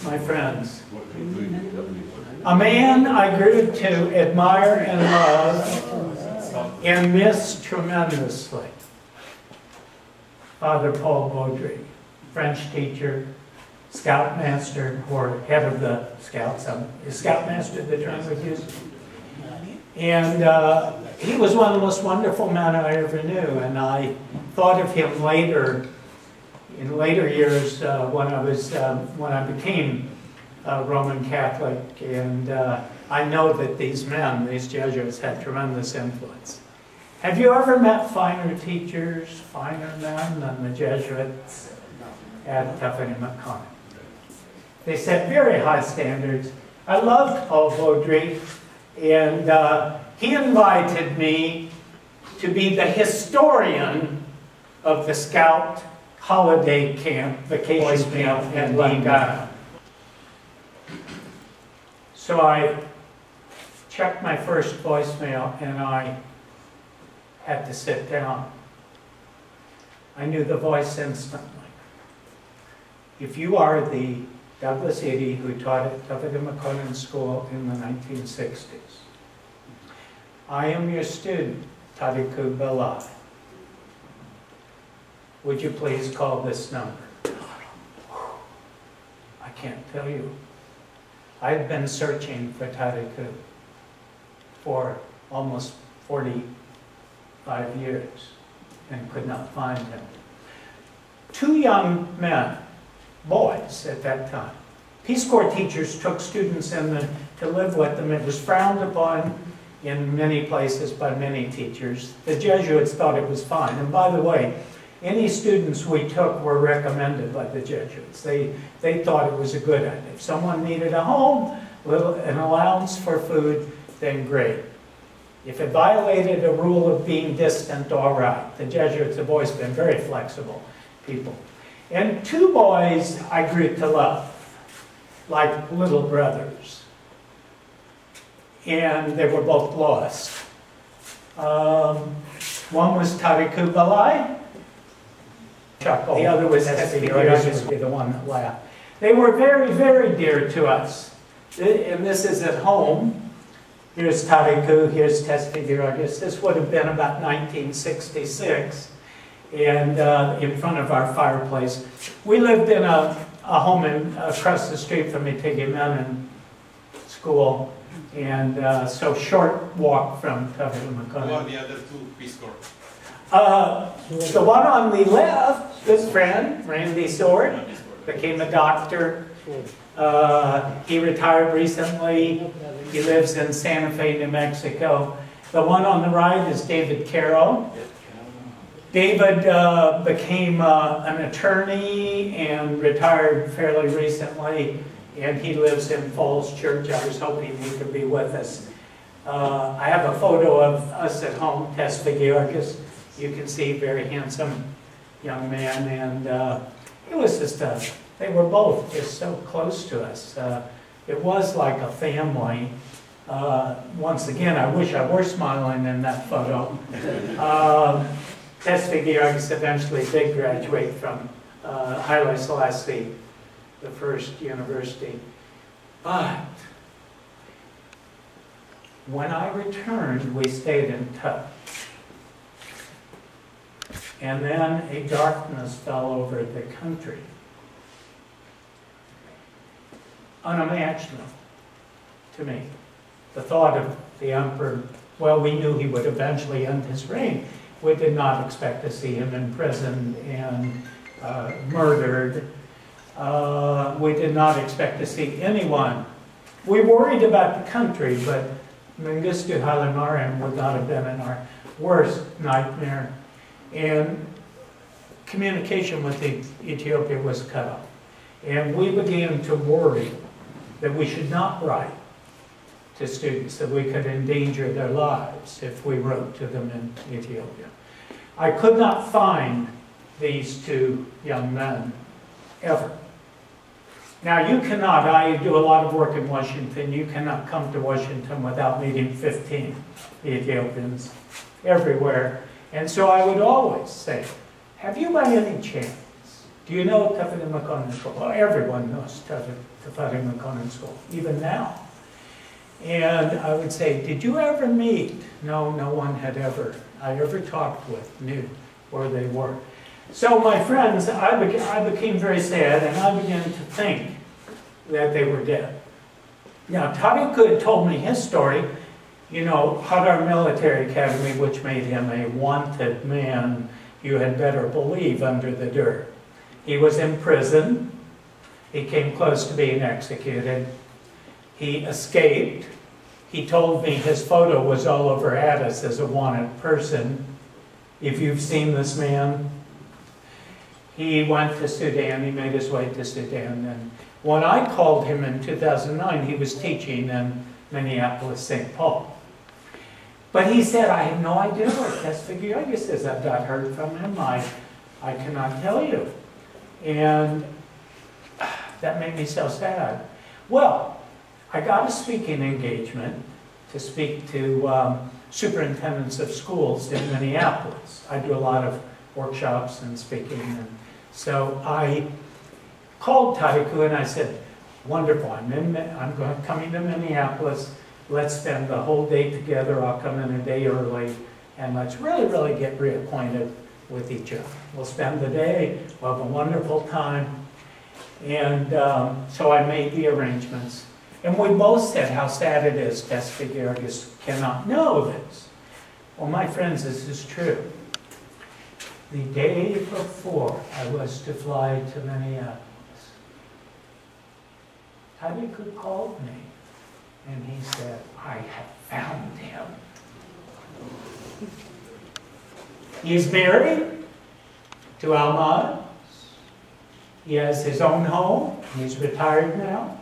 my friends, a man I grew to admire and love and miss tremendously. Father Paul Baudry, French teacher, scoutmaster, or head of the scouts. Is scoutmaster the term we use? And he was one of the most wonderful men I ever knew. And I thought of him later, in later years, when I became Roman Catholic. And I know that these men, these Jesuits, had tremendous influence. Have you ever met finer teachers, finer men than the Jesuits at Tafari Makonnen? They set very high standards. I loved Paul Baudry, and he invited me to be the historian of the Scout holiday camp, vacation camp in Ghana. So I checked my first voicemail, and I had to sit down. I knew the voice instantly. If you are the Douglas Eadie who taught at Tafari Makonnen School in the 1960s, I am your student, Tariku Balai. Would you please call this number? I can't tell you. I've been searching for Tariku for almost 45 years and could not find him. Two young men, boys at that time. Peace Corps teachers took students in to live with them. It was frowned upon in many places by many teachers. The Jesuits thought it was fine. And by the way, any students we took were recommended by the Jesuits. They thought it was a good idea. If someone needed a home, an allowance for food, then great. If it violated a rule of being distant, all right. The Jesuits have always been very flexible people. And two boys I grew to love, like little brothers. And they were both lost. One was Tariku Balai. The other was Eadie, the one that laughed. They were very, very dear to us. And this is at home. Here's Tariku, here's Testigiragus. This would have been about 1966. And in front of our fireplace. We lived in a home across the street from Ethiopia Makonnen School. And so short walk from Tafari Makonnen. Who are the other two Peace Corps? The one on the left, good friend, Randy Sword, became a doctor. He retired recently. He lives in Santa Fe, New Mexico. The one on the right is David Carroll. David became an attorney and retired fairly recently, and he lives in Falls Church. I was hoping he could be with us. I have a photo of us at home, Testigiragus. You can see, very handsome young man, and it was just they were both just so close to us. It was like a family. Once again, I wish I were smiling in that photo. Testigiragus eventually did graduate from Haile Selassie, the first university. But when I returned, we stayed in touch. And then a darkness fell over the country. Unimaginable to me. The thought of the emperor, well, we knew he would eventually end his reign. We did not expect to see him imprisoned and murdered. We did not expect to see anyone. We worried about the country, but Mengistu Haile Mariam would not have been in our worst nightmare. And communication with Ethiopia was cut off. And we began to worry that we should not write to students, that we could endanger their lives if we wrote to them in Ethiopia. I could not find these two young men, ever. Now you cannot, I do a lot of work in Washington, you cannot come to Washington without meeting 15 Ethiopians everywhere. And so I would always say, have you by any chance, do you know Tafari Makonnen School? Well, everyone knows Tafari Makonnen School, even now. And I would say, did you ever meet? No, no one had ever, I ever talked with, knew where they were. So my friends, I became very sad, and I began to think that they were dead. Now, Tariq had told me his story, you know, Hadar Military Academy, which made him a wanted man, you had better believe, under the dirt. He was in prison. He came close to being executed. He escaped. He told me his photo was all over Addis as a wanted person. If you've seen this man, he went to Sudan. He made his way to Sudan. And when I called him in 2009, he was teaching in Minneapolis, St. Paul. But he said, I have no idea what Tafari is. I've not heard from him. I cannot tell you. And that made me so sad. Well, I got a speaking engagement to speak to superintendents of schools in Minneapolis. I do a lot of workshops and speaking. And so I called Tariq and I said, wonderful, I'm coming to Minneapolis. Let's spend the whole day together. I'll come in a day early, and let's really, really get reacquainted with each other. We'll spend the day, we'll have a wonderful time. And so I made the arrangements. And we both said how sad it is Tafari cannot know this. Well, my friends, this is true. The day before I was to fly to Minneapolis, Tariq called me. And he said, I have found him. He's married to Alumni. He has his own home. He's retired now.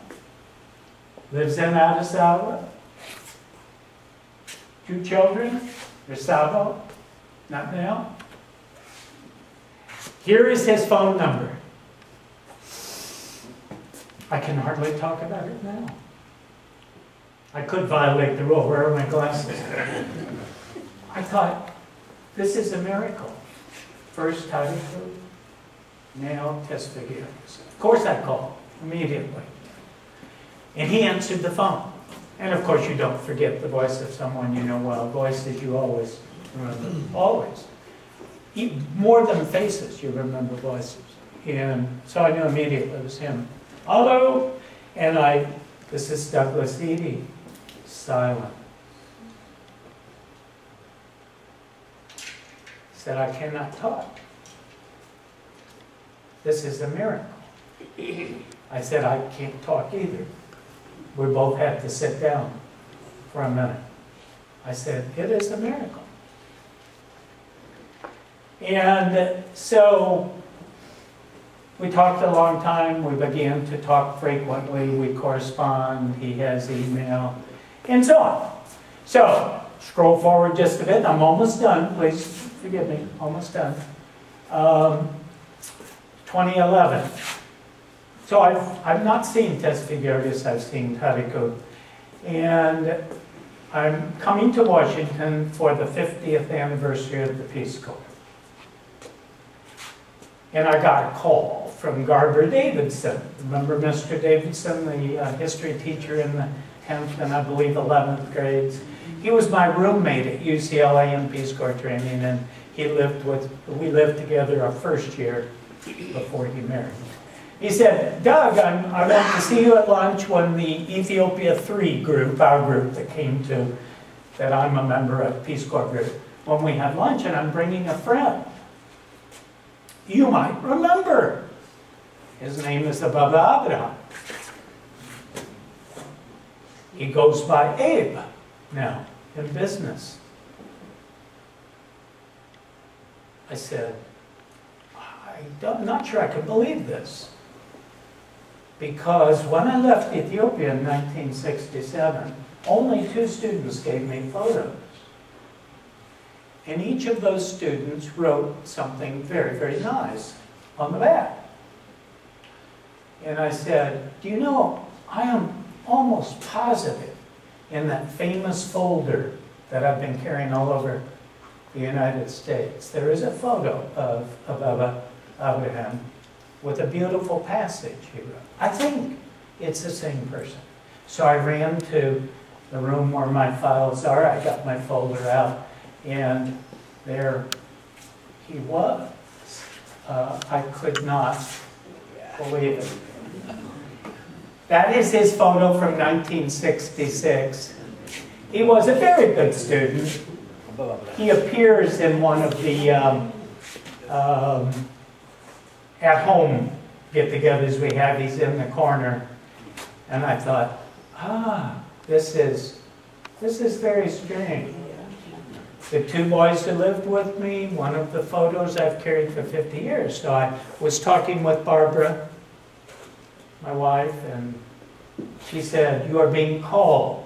Lives in Addis Ababa. 2 children. Resabo. Not now. Here is his phone number. I can hardly talk about it now. I could violate the rule. Where are my glasses? I thought, this is a miracle. First Tariq, now Tafari. Of course I called immediately. And he answered the phone. And of course you don't forget the voice of someone you know well. Voices you always remember. Always. More than faces, you remember voices. And so I knew immediately it was him. Hello! And this is Douglas Eadie. Silent. Said, I cannot talk. This is a miracle. I said, I can't talk either. We both had to sit down for a minute. I said, it is a miracle. And so we talked a long time. We began to talk frequently. We correspond. He has email. And so on. So, scroll forward just a bit. I'm almost done. Please forgive me. Almost done. 2011. So I've not seen Tafari, I've seen Tariq. And I'm coming to Washington for the 50th anniversary of the Peace Corps. And I got a call from Garber Davidson. Remember Mr. Davidson, the history teacher in the 10th and I believe 11th grades. He was my roommate at UCLA in Peace Corps training, and we lived together our first year before he married. He said, Doug, I want to see you at lunch when the Ethiopia 3 group, our group that I'm a member of, Peace Corps group, when we have lunch, and I'm bringing a friend. You might remember. His name is Ababa Abraham. He goes by Abe now in business. I said, I'm not sure I can believe this. Because when I left Ethiopia in 1967, only 2 students gave me photos. And each of those students wrote something very, very nice on the back. And I said, do you know, I am almost positive in that famous folder that I've been carrying all over the United States, there is a photo of Abraham with a beautiful passage he wrote. I think it's the same person. So I ran to the room where my files are. I got my folder out, and there he was. I could not believe it. That is his photo from 1966. He was a very good student. He appears in one of the at-home get-togethers we have. He's in the corner. And I thought, this is very strange. The 2 boys who lived with me, one of the photos I've carried for 50 years. So I was talking with Barbara, my wife, and she said, you are being called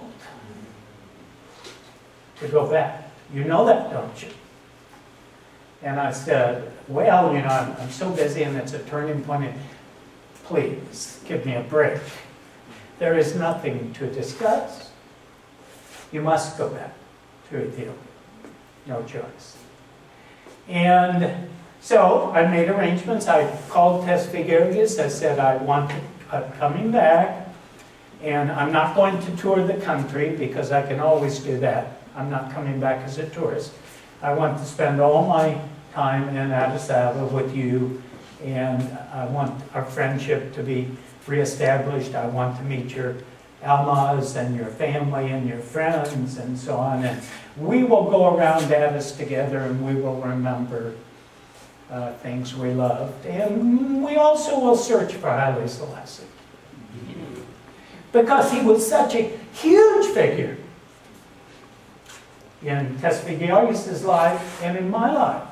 to go back. You know that, don't you? And I said, well, you know, I'm so busy and it's a turning point. Please, give me a break. There is nothing to discuss. You must go back to Ethiopia. No choice. And so I made arrangements. I called Tafari. I said, I'm coming back, and I'm not going to tour the country because I can always do that. I'm not coming back as a tourist. I want to spend all my time in Addis Ababa with you, and I want our friendship to be reestablished. I want to meet your Almas and your family and your friends and so on. And we will go around Addis together, and we will remember things we loved. And we also will search for Haile Selassie. Because he was such a huge figure in Tafari's life and in my life.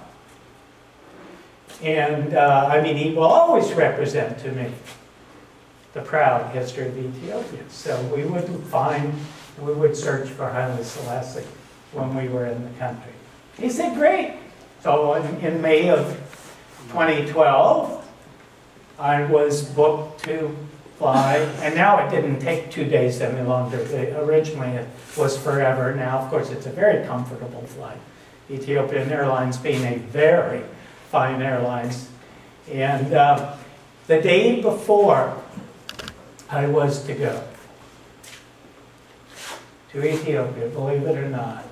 And I mean, he will always represent to me the proud history of Ethiopia. So we would search for Haile Selassie when we were in the country. He said, great. So in May of 2012, I was booked to fly, and now it didn't take 2 days any longer. Originally it was forever. Now, of course, it's a very comfortable flight. Ethiopian Airlines being a very fine airlines. And the day before I was to go to Ethiopia, believe it or not,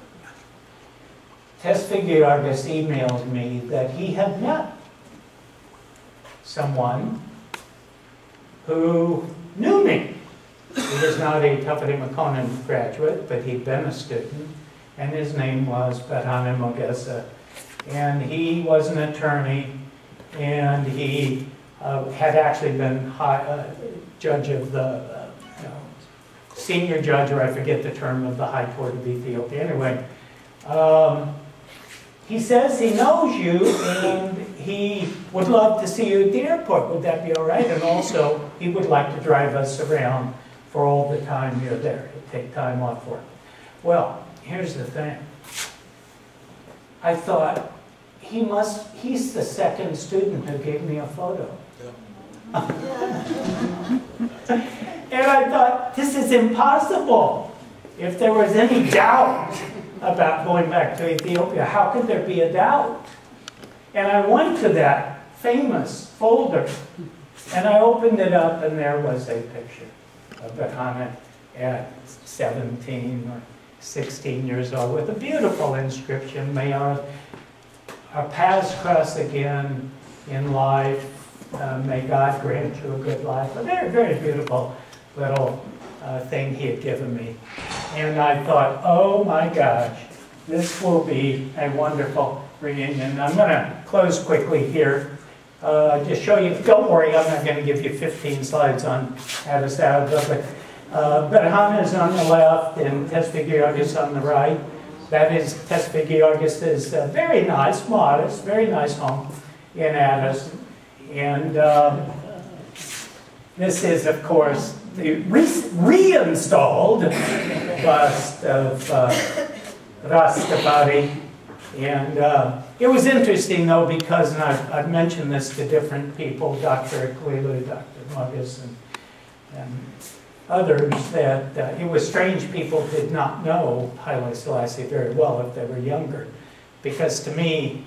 Tafari emailed me that he had met someone who knew me. He was not a Tafari Makonnen graduate, but he'd been a student, and his name was Berhane Mogesa. And he was an attorney, and he had actually been judge of the senior judge, or I forget the term, of the High Court of Ethiopia. Anyway, he says he knows you, and he would love to see you at the airport. Would that be all right? And also, he would like to drive us around for all the time you're there. He'd take time off work. Well, here's the thing. I thought, he's the second student who gave me a photo. And I thought, this is impossible. If there was any doubt about going back to Ethiopia, how could there be a doubt? And I went to that famous folder, and I opened it up, and there was a picture of Berhane at 17 or 16 years old with a beautiful inscription, may our paths cross again in life, may God grant you a good life. A very, very beautiful little thing he had given me. And I thought, oh my gosh, this will be a wonderful reunion. I'm going to close quickly here. Just show you, don't worry, I'm not going to give you 15 slides on Addis Ababa, but Berhane is on the left and Tespik Georgis on the right. That is, Tespik Georgis is a very nice, modest, very nice home in Addis. And this is, of course, the reinstalled bust of Tafari. And it was interesting, though, because, and I've mentioned this to different people, Dr. Aklilu, Dr. Muggis, and others, that it was strange people did not know Haile Selassie very well if they were younger. Because to me,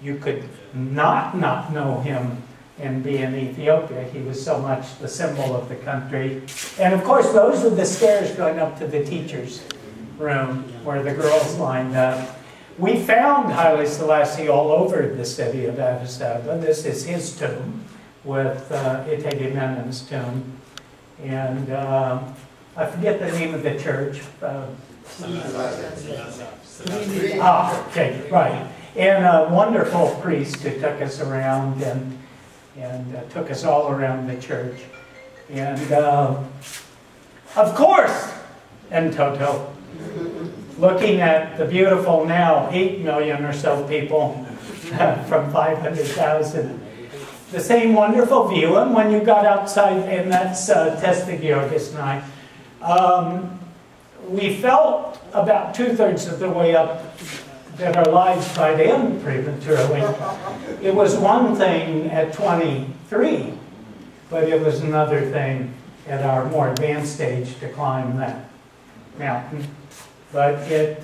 you could not know him and be in Ethiopia. He was so much the symbol of the country. And of course, those are the stairs going up to the teacher's room where the girls lined up. We found Haile Selassie all over the city of Addis Ababa. This is his tomb with Eadie Menen's tomb. And I forget the name of the church. Okay, right. And a wonderful priest who took us around and took us all around the church. And of course, in Toto, looking at the beautiful now 8 million or so people from 500,000. The same wonderful view, and when you got outside, and that's Tespik Georgis and I, we felt about 2/3 of the way up that our lives might end prematurely. It was one thing at 23, but it was another thing at our more advanced age to climb that mountain. But it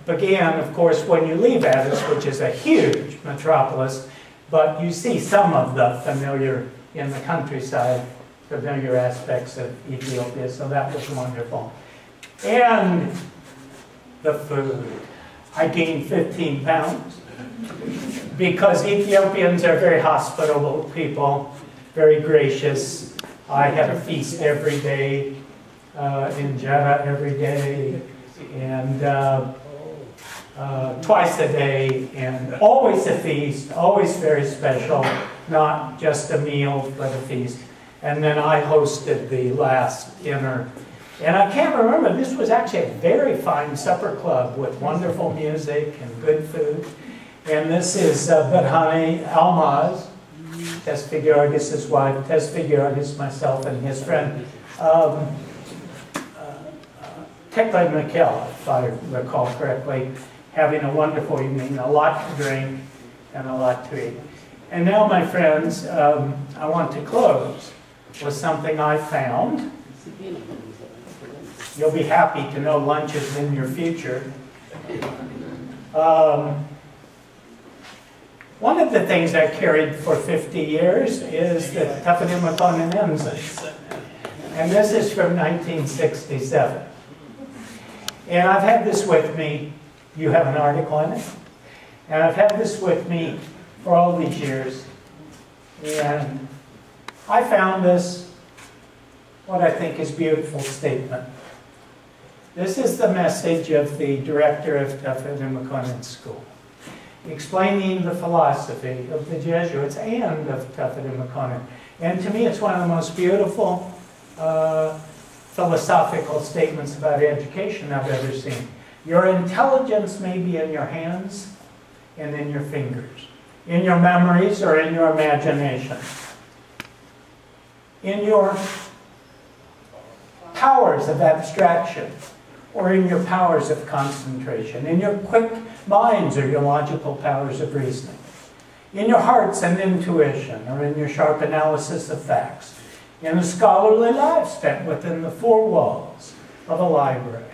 began, of course, when you leave Addis, which is a huge metropolis, but you see some of the familiar, in the countryside, familiar aspects of Ethiopia, so that was wonderful. And the food. I gained 15 pounds because Ethiopians are very hospitable people, very gracious. I had a feast every day, in Jeddah every day, and twice a day, and always a feast, always very special, not just a meal, but a feast. And then I hosted the last dinner. And I can't remember, this was actually a very fine supper club with wonderful music and good food. And this is Berhane Almaz, Tespik Georgis' wife, Tespik Georgis, myself, and his friend, Tekle Mikkel, if I recall correctly, having a wonderful evening, a lot to drink, and a lot to eat. And now, my friends, I want to close with something I found. You'll be happy to know lunch is in your future. One of the things I carried for 50 years is the Tafari Makonnen School. And this is from 1967. And I've had this with me. You have an article in it. And I've had this with me for all these years. And I found this, what I think is beautiful statement. This is the message of the director of Tafari Makonnen School, explaining the philosophy of the Jesuits and of Tafari Makonnen. And to me, it's one of the most beautiful philosophical statements about education I've ever seen. Your intelligence may be in your hands and in your fingers, in your memories or in your imagination, in your powers of abstraction, or in your powers of concentration, in your quick minds or your logical powers of reasoning, in your hearts and intuition, or in your sharp analysis of facts, in a scholarly life spent within the four walls of a library,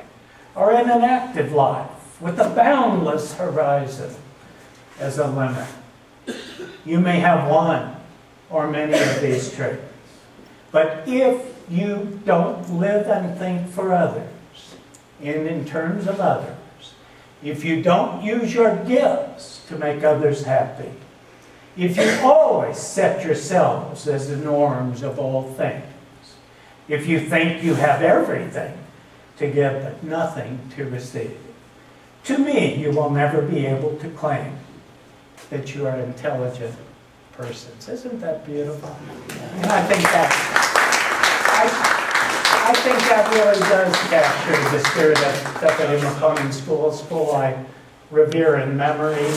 or in an active life with a boundless horizon as a limit. You may have one or many of these traits, but if you don't live and think for others, and in terms of others, if you don't use your gifts to make others happy, if you always set yourselves as the norms of all things, if you think you have everything to give but nothing to receive, to me, you will never be able to claim that you are intelligent persons. Isn't that beautiful? And I think that I think that really does capture the spirit of Tafari Makonnen School, a school I revere in memory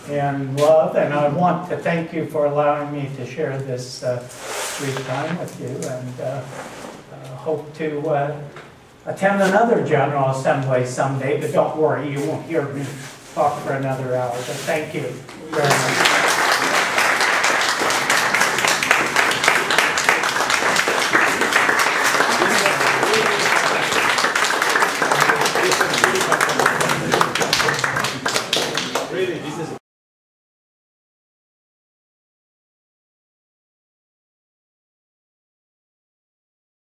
and love. And I want to thank you for allowing me to share this brief time with you, and hope to attend another General Assembly someday, but don't worry, you won't hear me talk for another hour. But thank you very much.